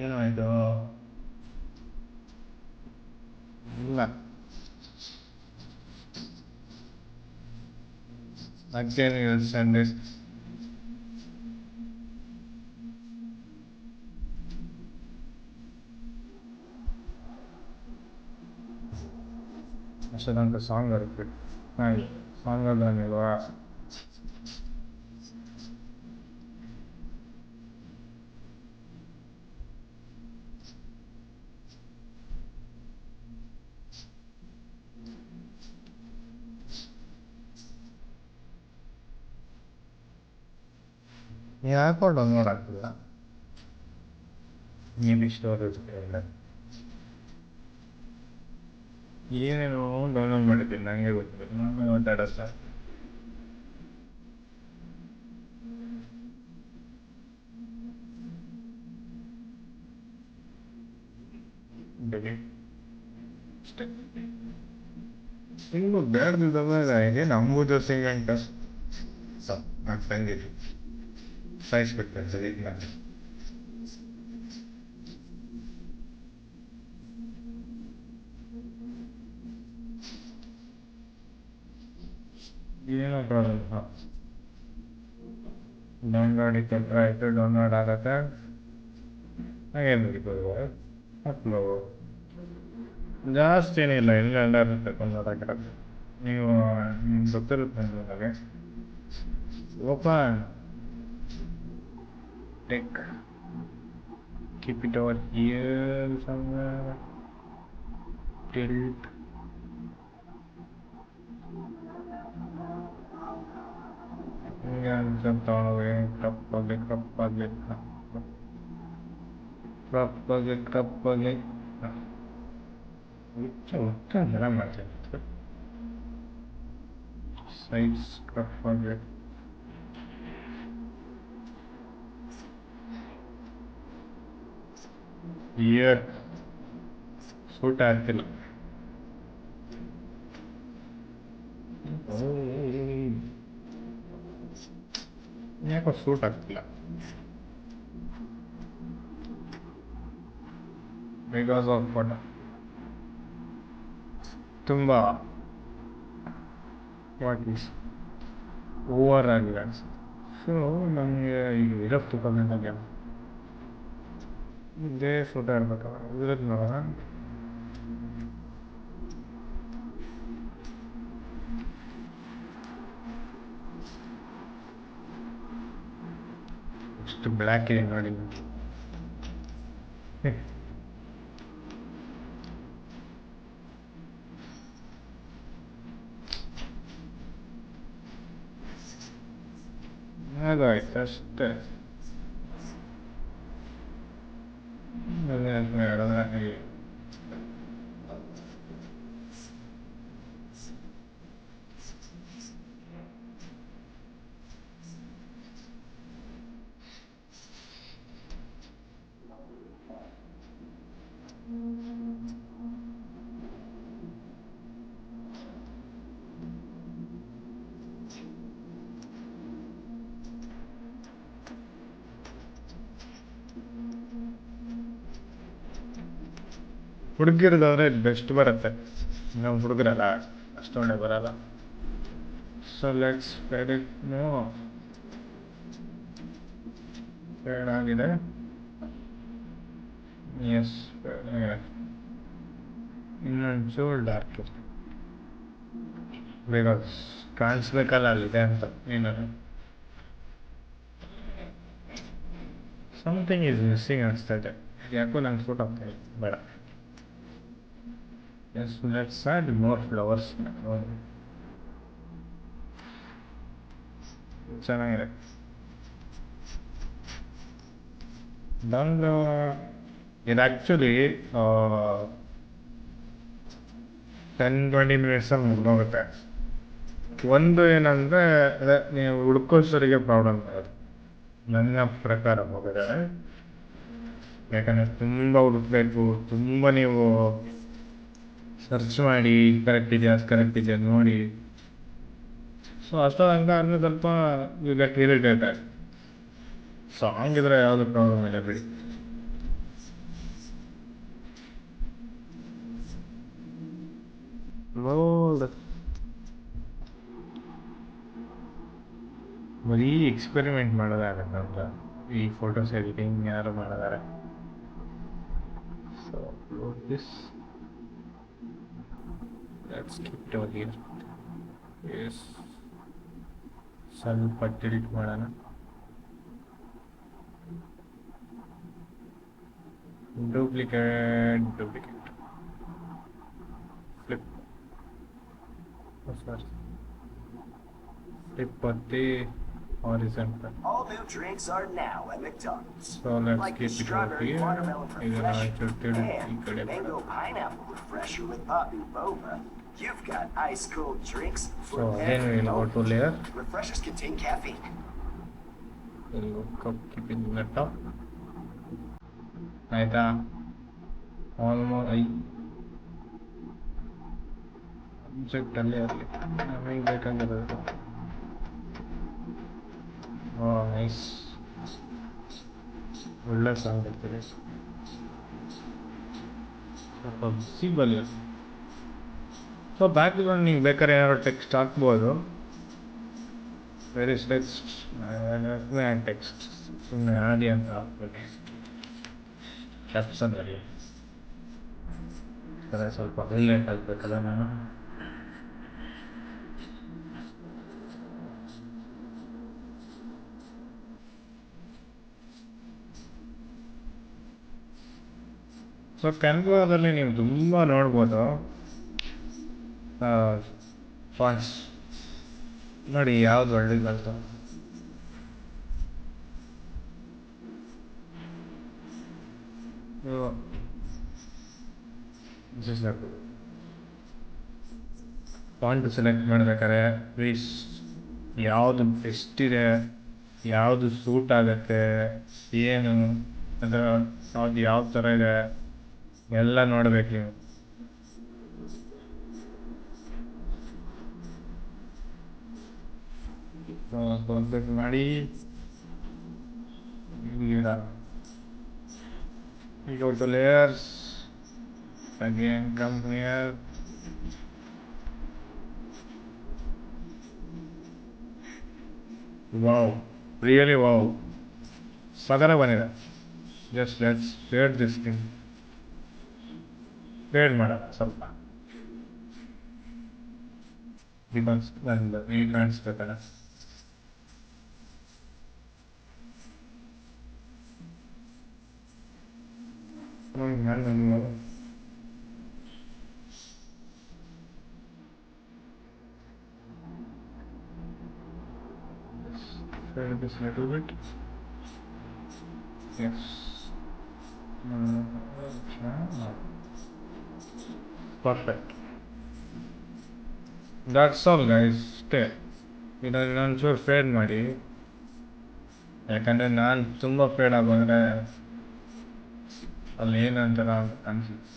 ಏನಾಯಿತು? ಇಲ್ಲ again ಸಂಡೇ ಅಷ್ಟೊಂದು ಸಾಂಗ್ ಬರುತ್ತೆ. ಹಾಂ, ಸಾಂಗ್ ಅಲ್ವಾ? ಯಾಕೋ ಡೌನ್ಲೋಡ್ ಆಗ್ತಿಲ್ಲ. ಏನು ಸ್ಟೋರೇಜ್ ಇಲ್ಲ. ಏನೇನೋ ಡೌನ್ಲೋಡ್ ಮಾಡಿದ್ದೀನಿ, ನನಗೆ ಗೊತ್ತಿಲ್ಲ. ನಾನು ಮಾತಾಡೋಲ್ಲ. ಅಷ್ಟೇ ಇನ್ನು ಬೇಡದಿದ್ದಾಗ ಹೇಗೆ ನಮಗೂ ದೋಸೆ ಗಂಟ ತಂದಿದ್ದು ಸಾಯಿಸ್ಬಿಡ್ತಾರೆ ಇದು ಮಾಡಿ. ಏನೋ ಪ್ರಾಬ್ಲಮ್. ಡೌನ್ಲೋಡ್ ಇತ್ತು ಆಯಿತು, ಡೌನ್ಲೋಡ್ ಆಗತ್ತೆ. ಹಾಗೆ ಮುಗಿಬೋದು. ಅಪ್ಲೋಡು ಜಾಸ್ತಿ ಏನಿಲ್ಲ, ಎಲ್ಲ ಇರುತ್ತೆ ಡೌನ್ಲೋಡ್. ನೀವು ಗೊತ್ತಿರುತ್ತೆ ನನಗೆ. Open tech, keep it over here somewhere. Tilt. ಸ್ವಲ್ಪ ತಗೊಳ್ಳಿ. ಕಪ್ಪಾಗಿ ಜನ ಮಾಡ್ತಾರೆ. ಸೈಜ್ ಕಪ್ಪಾಗಿ ಇಯರ್ ಸೂಟ್ ಆಗ್ತಿಲ್ಲ. ಯಾಕೋ ಸೂಟ್ ಆಗ್ತಿಲ್ಲ. ಬಿಕಾಸ್ ಆಫ್ ಫೋಟೋ ತುಂಬ ಓವರ್ ಆಗಿದೆ ಅನ್ಸುತ್ತೆ. ಸೊ ನನಗೆ ಈಗ ಇರೋ ತಗೊಂಡಾಗ ಇದೇ ಫೋಟೋ ಇರ್ಬೇಕಲ್ಲ, ಇದ್ರದ್ದು ನೋಡೋಣ. ಎಷ್ಟು ಬ್ಲ್ಯಾಕ್ ಇದೆ ನೋಡಿ. ಹಾಗಾಯ್ತು ಅಷ್ಟೇ. ಹೇಳಿದ್ರೆ ಹುಡುಗಿರದಾದ್ರೆ ಬೆಸ್ಟ್ ಬರುತ್ತೆ. ನಾವು ಹುಡುಗರಲ್ಲ, ಅಷ್ಟೊಳ್ಳೆ ಬರಲ್ಲ. ಸೊ ಲೆಟ್ಸ್ ಆಗಿದೆ. ಎಸ್, ಇನ್ನೊಂದು ಚೂರು ಡಾರ್ಕ್ ಬಿಕಾಸ್ ಕಾಣಿಸ್ಬೇಕಲ್ಲ ಅಲ್ಲಿದೆ ಅಂತ ಏನಾದ್ರು ಸಮಥಿಂಗ್ ಈಸ್ ಮಿಸ್ಸಿಂಗ್ ಅನಿಸ್ತೈತೆ. ಯಾಕೋ ನಂಗೆ ಸೂಟ್ ಆಗ್ತಾ ಇದೆ, ಬೇಡ. Yes, let's add more flowers. ಚೆನ್ನಾಗಿದೆ. ನಂದು ಇದು ಆ್ಯಕ್ಚುಲಿ 10-20 ಮಿನಿಟ್ಸಲ್ಲಿ ಮುಗಿದೋಗುತ್ತೆ. ಒಂದು ಏನಂದರೆ ಅದೇ ನೀವು ಹುಡ್ಕೋಷ್ಟರಿಗೆ ಪ್ರಾಬ್ಲಮ್ ಆಗೋದು ನನ್ನ ಪ್ರಕಾರ ಹೋಗಿದೆ. ಯಾಕಂದರೆ ತುಂಬ ಹುಡುಕಬೇಕು, ತುಂಬ ನೀವು ಸರ್ಚ್ ಮಾಡಿ ಕರೆಕ್ಟ್ ಇದೆಯಾ ನೋಡಿ. ಸೊ ಅಷ್ಟೊಂದು ಅಂದರೆ ಸ್ವಲ್ಪ ಈಗ ಇರಿಟೇಟ್ ಆಗಿ ಸಾಂಗ್ ಇದ್ರೆ ಯಾವುದು ಪ್ರಾಬ್ಲಮ್ ಇಲ್ಲ ಬಿಡಿ. ಬರೀ ಎಕ್ಸ್ಪೆರಿಮೆಂಟ್ ಮಾಡೋದಾಗತ್ತೆ ಅಂತ ಈ ಫೋಟೋಸ್ ಎಡಿಟಿಂಗ್ ಯಾರು ಮಾಡಿದ್ದಾರೆ. So this let's keep it over here. Yes, ಸ್ವಲ್ಪ ಟಿಲ್ಟ್ ಮಾಡೋಣ. ಡೂಪ್ಲಿಕೇಟ್ ಫ್ಲಿಪ್ ಒತ್ತಿ horizontal. All new drinks are now at McDonald's. So let's like keep the it over strawberry here. watermelon ಇದನ್ನ refresher ತಿಳಿ and mango pineapple refresher with Papu Boba. You've got ice cold drinks So for again we every will go to moment. layer. Refreshers contain caffeine. We'll go keep it in the top. ಆಯ್ತಾ? Almost object ಅಲ್ಲೇ ಇರಲಿ, ನಮಗೆ ಬೇಕಾಗಿರೋದು. Nice, ಒಳ್ಳೆ song ಇರ್ತದೆ. ಸ್ವಲ್ಪ visible. So background ನೀವು ಬೇಕಾದ್ರೆ ಏನಾದ್ರು ಟೆಕ್ಸ್ಟ್ ಹಾಕ್ಬೋದು. ವೆರಿ ಟೆಕ್ಸ್ಟ್ ಟೆಕ್ಸ್ಟ್ ಸುಮ್ಮನೆ ಆದಿ ಅಂತ ಹಾಕ್ಬೇಕು. ಕ್ಯಾಪ್ಷನ್ ಅಲ್ಲಿ ಸ್ವಲ್ಪ ಹೈಲೈಟ್ ಆಗಬೇಕಲ್ಲ ನಾನು. ಸೊ ಕ್ಯಾನ್ವಾದಲ್ಲಿ ನೀವು ತುಂಬ ನೋಡ್ಬೋದು ಫಾಂಟ್ಸ್ ನೋಡಿ ಯಾವ್ದು ಒಳ್ಳೇದಂತ. ಫಾಂಟ್ ಸೆಲೆಕ್ಟ್ ಮಾಡ್ಬೇಕಾದ್ರೆ ಪ್ಲೀಸ್ ಯಾವುದು ಬೆಸ್ಟ್ ಇದೆ, ಯಾವುದು ಸೂಟ್ ಆಗುತ್ತೆ, ಏನು ಅದರ ಅದು ಯಾವ ಥರ ಇದೆ ಎಲ್ಲ ನೋಡ್ಬೇಕು ನೀವು. ಕಾನ್ಸೆಪ್ಟ್ ಮಾಡಿ go to layers, again come here, wow, really wow, Sagara ಬಂದಿದೆ. Just let's share this thing, share ಮಾಡೋಣ ಸ್ವಲ್ಪ ಬಿಕಾಸ್ ನಂದು ಈಗ ಕಾಣಿಸ್ಬೇಕಲ್ಲ. Share this little bit. Yes. Perfect. That's all guys. ಅಷ್ಟೇ. ಇದನ್ನು ಒಂಚೂರು ಫೇಡ್ ಮಾಡಿ, ಯಾಕಂದರೆ ನಾನು ತುಂಬ ಫೇಡ್ ಆಗೋದ್ರೆ ಅಲ್ಲಿ ಏನಂತ ನಾವು ಅನ್ಸುತ್ತೆ.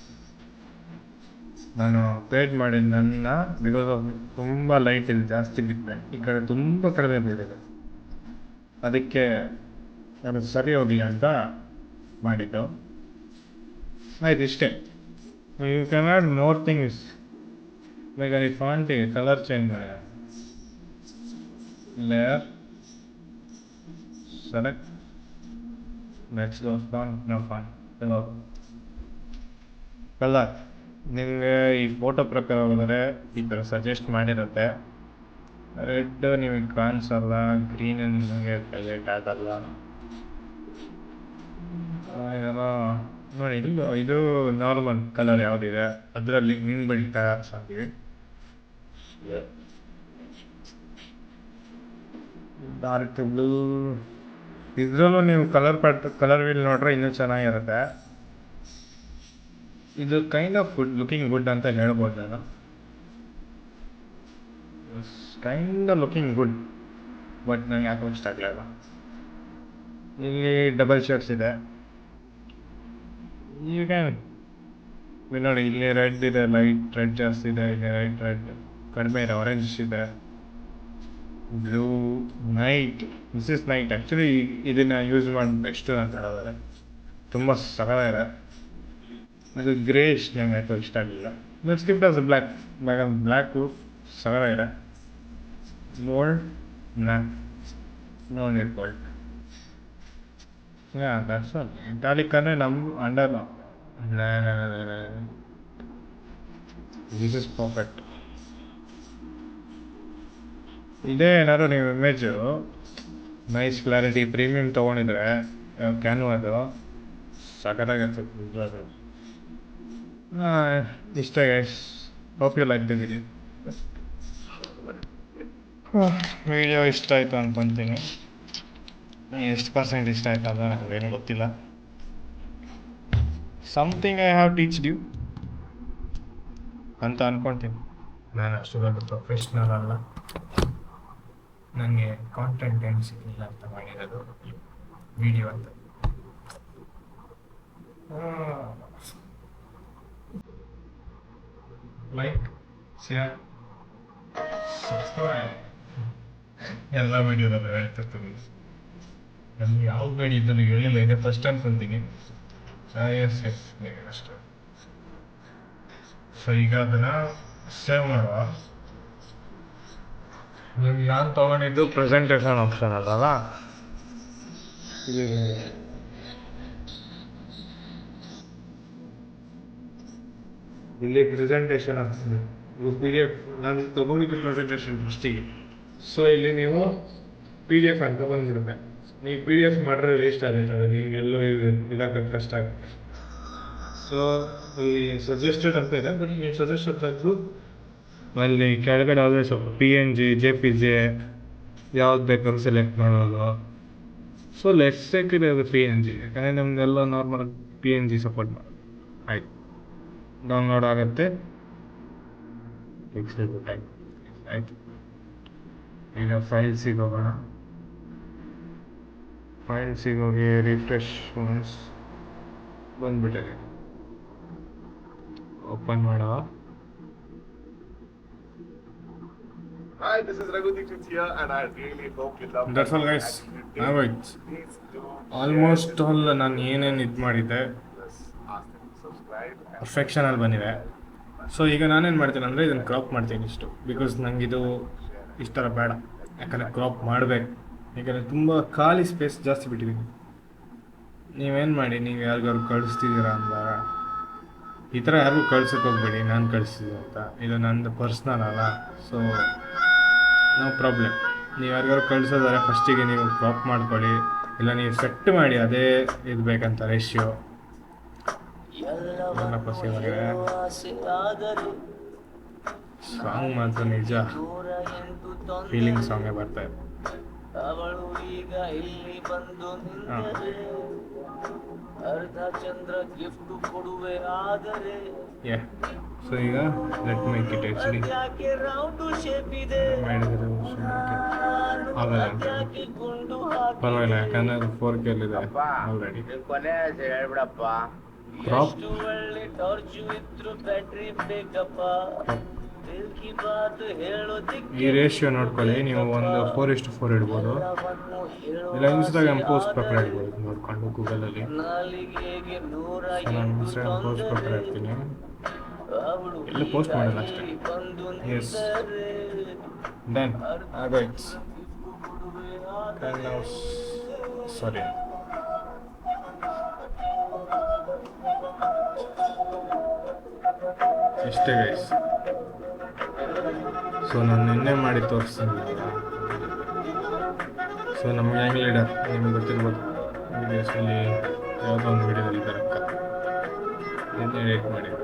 ನಾನು ಪೇಡ್ ಮಾಡಿದ ನನ್ನ ಬಿಕಾಸ್ ಆಫ್ ತುಂಬ ಲೈಟ್ ಇದೆ, ಜಾಸ್ತಿ ಬಿದ್ದರೆ ಈ ಕಡೆ ತುಂಬ ಕಡಿಮೆ ಬಿದ್ದಿದೆ, ಅದಕ್ಕೆ ಅದು ಸರಿ ಹೋಗಲಿ ಅಂತ ಮಾಡಿದ್ದು. ಆಯ್ತು ಇಷ್ಟೇ. You can add more things. ಬೇಕಾದ್ರೆ ಈ ಫಾಂಟಿಗೆ ಕಲರ್ ಚೇಂಜ್ ಮಾಡಿ, layer select, let's go font, no font colour. ನಿಮಗೆ ಈ ಫೋಟೋ ಪ್ರಕಾರ ಹೋದರೆ ಈ ಥರ ಸಜೆಸ್ಟ್ ಮಾಡಿರುತ್ತೆ. ರೆಡ್ ನಿಮಗೆ ಕಾಣಿಸಲ್ಲ, ಗ್ರೀನ್ ನಿಮಗೆ ಸಜೆಸ್ಟ್ ಆಗಲ್ಲ. ಏನೋ ನೋಡಿ, ಇದು ನಾರ್ಮಲ್ ಕಲರ್ ಯಾವುದಿದೆ ಅದರಲ್ಲಿ ಮೀನು ಬೆಳೀತಾ ಸಾಕಿದೆ. ಡಾರ್ಕ್ ಬ್ಲೂ ಇದರಲ್ಲೂ ನೀವು ಕಲರ್ ವೀಲ್ ನೋಡ್ರೆ ಇನ್ನೂ ಚೆನ್ನಾಗಿರುತ್ತೆ. ಇದು ಕೈಂಡ್ ಆಫ್ ಲುಕಿಂಗ್ ಗುಡ್ ಅಂತ ಹೇಳ್ಬೋದು ನಾನು. Kind of looking good, but ನನಗೆ ಯಾಕೋ ಇಷ್ಟ ಆಗಲಿಲ್ಲ. ಇಲ್ಲಿ ಡಬಲ್ ಶರ್ಟ್ಸ್ ಇದೆ. ಈಗ ನೋಡಿ, ಇಲ್ಲಿ ರೆಡ್ ಇದೆ, ಲೈಟ್ ರೆಡ್ ಜಾಸ್ತಿ ಇದೆ, ಇಲ್ಲಿ ಲೈಟ್ ರೆಡ್ ಕಡಿಮೆ ಇದೆ, ಆರೆಂಜ್ ಇದೆ, blue night. This is night. Actually ಇದನ್ನು ಯೂಸ್ ಮಾಡಿ ಬೆಸ್ಟ್ ಅಂತ ಹೇಳಿದ್ರೆ ತುಂಬ ಸಗದಾಗಿದೆ. ಅದು ಗ್ರೇಶ್ ನಂಗೆ ಆಯಿತು ಇಷ್ಟ ಆಗಲಿಲ್ಲ. Skip as black. ಬ್ಲ್ಯಾಕು ಸಗದಾಗಿದೆ. Gold no need gold. Yeah, that's all. Italic ಅಂದರೆ ನಮ್ಮ ಅಂಡರ್. This is perfect. ಇದೇ ಏನಾದ್ರು ನೀವು ಇಮೇಜು ನೈಸ್ ಕ್ಲಾರಿಟಿ ಪ್ರೀಮಿಯಮ್ ತೊಗೊಂಡಿದ್ರೆ ಕ್ಯಾನ್ವಾದು ಸಖತ್ತಾಗಿರ್ತದೆ. ಇಷ್ಟ guys. Hope you like the video ಇಷ್ಟ ಆಯಿತು ಅಂದ್ಕೊತೀನಿ. ಎಷ್ಟು ಪರ್ಸೆಂಟ್ ಇಷ್ಟ ಆಯ್ತು ಅದು ನನಗೇನು ಗೊತ್ತಿಲ್ಲ. Something I have teached you ಅಂತ ಅಂದ್ಕೊತೀನಿ. ನಾನು ಅಷ್ಟು ದೊಡ್ಡ ಪ್ರೊಫೆಷ್ನಲ್ ಅಲ್ಲ, ನನಗೆ ಕಾಂಟೆಂಟ್ ಏನು ಸಿಗಲಿಲ್ಲ ಅಂತ ಮಾಡಿರೋದು ವಿಡಿಯೋ ಅಂತ. ಲೈಕ್, ಶೇರ್, ಸಬ್ಸ್ಕ್ರೈಬ್ ಎಲ್ಲ ವಿಡಿಯೋದಲ್ಲೂ ಹೇಳ್ತಿರ್ತೀನಿ. ನನಗೆ ಯಾವ ಗಾಡಿ ಇದ್ದನ್ನು ಹೇಳಿಲ್ಲ, ಇದೆ ಫಸ್ಟ್ ಅನ್ಕೊಂತೀನಿ. ಎಸ್ ಅಷ್ಟೇ. ಸೊ ಈಗ ಅದನ್ನು ಸೇವ್ ಮಾಡುವ. ನಾನು ತೊಗೊಂಡಿದ್ದು ಪ್ರೆಸೆಂಟೇಷನ್ ಆಪ್ಷನ್ ಅಲ್ಲಲ್ಲ, ಇಲ್ಲಿ ಪ್ರೆಸೆಂಟೇಷನ್ ಆಗ್ತದೆ. PDF ನಾನು ತೊಗೊಂಡಿದ್ದು ಪ್ರೆಸೆಂಟೇಷನ್ ಫಸ್ಟಿಗೆ. ಸೊ ಇಲ್ಲಿ ನೀವು PDF ಅಂತ ಬಂದಿರುತ್ತೆ. ನೀವು PDF ಮಾಡಿದ್ರೆ ವೇಸ್ಟ್ ಆಗುತ್ತೆ, ನೀವು ಎಲ್ಲೋ ಇದಾಕೋದು ಕಷ್ಟ ಆಗುತ್ತೆ. ಸೊ ಇಲ್ಲಿ ಸಜೆಸ್ಟೆಡ್ ಅಂತ ಇದೆ, ಬಟ್ ನೀವು ಸಜೆಸ್ಟೆಡ್ ತೆಗೆದು ಅಲ್ಲಿ ಕೆಳಗಡೆ ಯಾವುದೇ ಸ್ವಲ್ಪ PNG JPG ಯಾವ್ದು ಬೇಕಾದ್ರೂ ಸೆಲೆಕ್ಟ್ ಮಾಡೋದು. ಸೊ ಲೆಟ್ಸ್ ಟೇಕ್ ಇಟ್ ಅದು PNG, ಯಾಕಂದರೆ ನಮ್ಮದೆಲ್ಲ ನಾರ್ಮಲ್ PNG ಸಪೋರ್ಟ್ ಮಾಡೋದು. ಆಯ್ತು, ಡೌನ್ಲೋಡ್ ಆಗುತ್ತೆ. ಟೈಮ್ ಆಯಿತು. ಈಗ ಫೈಲ್ಸಿಗೆ ಹೋಗೋಣ. ಫೈಲ್ಸಿಗೆ ಹೋಗಿ ರಿಫ್ರೆಶ್ ಬಂದ್ಬಿಟ್ಟಿದೆ. ಓಪನ್ ಮಾಡುವ. Hi, this is Raghu Dixit here, and I really hope you love That's all, guys. Alright. Almost all ನಾನು ಏನೇನು ಇದು ಮಾಡಿದ್ದೆ ಪರ್ಫೆಕ್ಷನಲ್ಲಿ ಬಂದಿದೆ. ಸೊ ಈಗ ನಾನೇನು ಮಾಡ್ತೀನಿ ಅಂದರೆ ಇದನ್ನು ಕ್ರಾಪ್ ಮಾಡ್ತೀನಿ ಇಷ್ಟು, ಬಿಕಾಸ್ ನನಗಿದು ಇಷ್ಟ ಬೇಡ. ಯಾಕಂದರೆ ಕ್ರಾಪ್ ಮಾಡಬೇಕು, ಯಾಕಂದರೆ ತುಂಬ ಖಾಲಿ ಸ್ಪೇಸ್ ಜಾಸ್ತಿ ಬಿಟ್ಟಿದ್ದೀನಿ. ನೀವೇನು ಮಾಡಿ, ನೀವು ಯಾರಿಗಾದ್ರು ಕಳಿಸ್ತಿದ್ದೀರಾ ಅಂದಾಗ ಈ ಥರ ಯಾರಿಗೂ ಕಳ್ಸೋಕೆ ಹೋಗ್ಬೇಡಿ, ನಾನು ಕಳಿಸ್ತಿದ್ದೆ ಅಂತ. ಇದು ನಂದು ಪರ್ಸ್ನಲ್ ಅಲ್ಲ, ಸೊ ನೋ ಪ್ರಾಬ್ಲಮ್. ನೀವು ಯಾರಿಗಾದ್ರು ಕಳಿಸೋದಾರೆ ಫಸ್ಟಿಗೆ ನೀವು ಕ್ರಾಪ್ ಮಾಡ್ಕೊಳ್ಳಿ, ಇಲ್ಲ ನೀವು ಸೆಟ್ ಮಾಡಿ ಅದೇ ಇದು ಬೇಕಂತ ರೇಷಿಯೋ. ಎಲ್ಲ ಪಸಿವಾಗಿದೆ. ಸಾಂಗ್ ಮಾತ್ರ ನಿಜ ಫೀಲಿಂಗ್ ಸಾಂಗೇ ಬರ್ತಾ ಇದೆ. ಅವಳು ಈಗ ಇಲ್ಲಿ ಬಂದು ನಿಂತರೆ ಅರ್ಧ ಚಂದ್ರ ಗಿಫ್ಟ್ ಕೊಡುವೆ ಆದರೆ ಸೊ ಈಗ ಲೆಟ್ ಮೇಕ್ ಇಟ್ ಆ್ಯಕ್ಚುಲಿ ಯಾಕೆ ರೌಂಡು ಶೇಪ್ ಇದೆ ಮಾಡಿದರೆ ಆಗಲ್ಲ ಅಂತ ಪರವಾಗಿಲ್ಲ, ಯಾಕಂದರೆ ಅದು 4K ಇದೆ ಆಲ್ರೆಡಿ. ಕ್ರಾಪ್ ಎಷ್ಟು ಒಳ್ಳೆ ಟಾರ್ಚು ಇದ್ರು ಬ್ಯಾಟ್ರಿ ಬೇಕಪ್ಪ. ಈ ರೇಷಿಯೋ ನೋಡ್ಕೊಳ್ಳಿ. ನೀವು ಒಂದು 4:4 ಇಡ್ಬೋದು, ಇಲ್ಲ ಇನ್ಸ್ಟಾಗ್ರಾಮ್ ಪೋಸ್ಟ್ ಪ್ರಕಾರ ಇಡ್ಬೋದು ನೋಡ್ಕೊಂಡು ಗೂಗಲಲ್ಲಿ. ನಾನು ಇನ್ಸ್ಟಾಗ್ರಾಮ್ ಪೋಸ್ಟ್ ಪ್ರಕಾರ ಇರ್ತೀನಿ, ಎಲ್ಲ ಪೋಸ್ಟ್ ಮಾಡಲ್ಲ ಅಷ್ಟೇ. ಎಸ್ ಡನ್ ಆಗೋಯ್ತು. ಸಾರಿ, ಇಷ್ಟೇ ಗೈಸ್. ಸೊ ನಾನು ನಿನ್ನೆ ಮಾಡಿ ತೋರಿಸ್ತೀನಿ. ಸೊ ನಮ್ಮ ಗ್ಯಾಂಗ್ ಲೀಡರ್ ನಿಮ್ಗೆ ಗೊತ್ತಿರ್ಬೋದು, ವೀಡಿಯೋಸಲ್ಲಿ ಯಾವುದೋ ಒಂದು ವೀಡಿಯೋದಲ್ಲಿ ಬರಕ್ಕ ನಿನ್ನೆ ಎಡಿಟ್ ಮಾಡಿದ್ದು.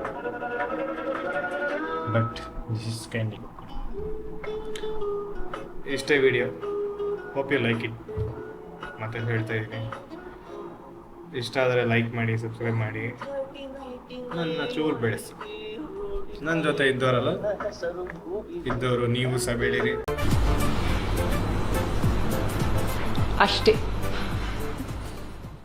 But this is candy. ಇಷ್ಟೇ video. Hope you like it. ಮತ್ತೆ ಹೇಳ್ತಾ ಇದ್ದೀನಿ, ಇಷ್ಟ ಆದರೆ ಲೈಕ್ ಮಾಡಿ, ಸಬ್ಸ್ಕ್ರೈಬ್ ಮಾಡಿ, ನನ್ನ ಚೂರು ಬೆಳೆಸಿ. ನನ್ನ ಜೊತೆ ಇದ್ದವರಲ್ಲ, ಇದ್ದವರು ನೀವು ಸಹ ಬೆಳೀರಿ ಅಷ್ಟೇ.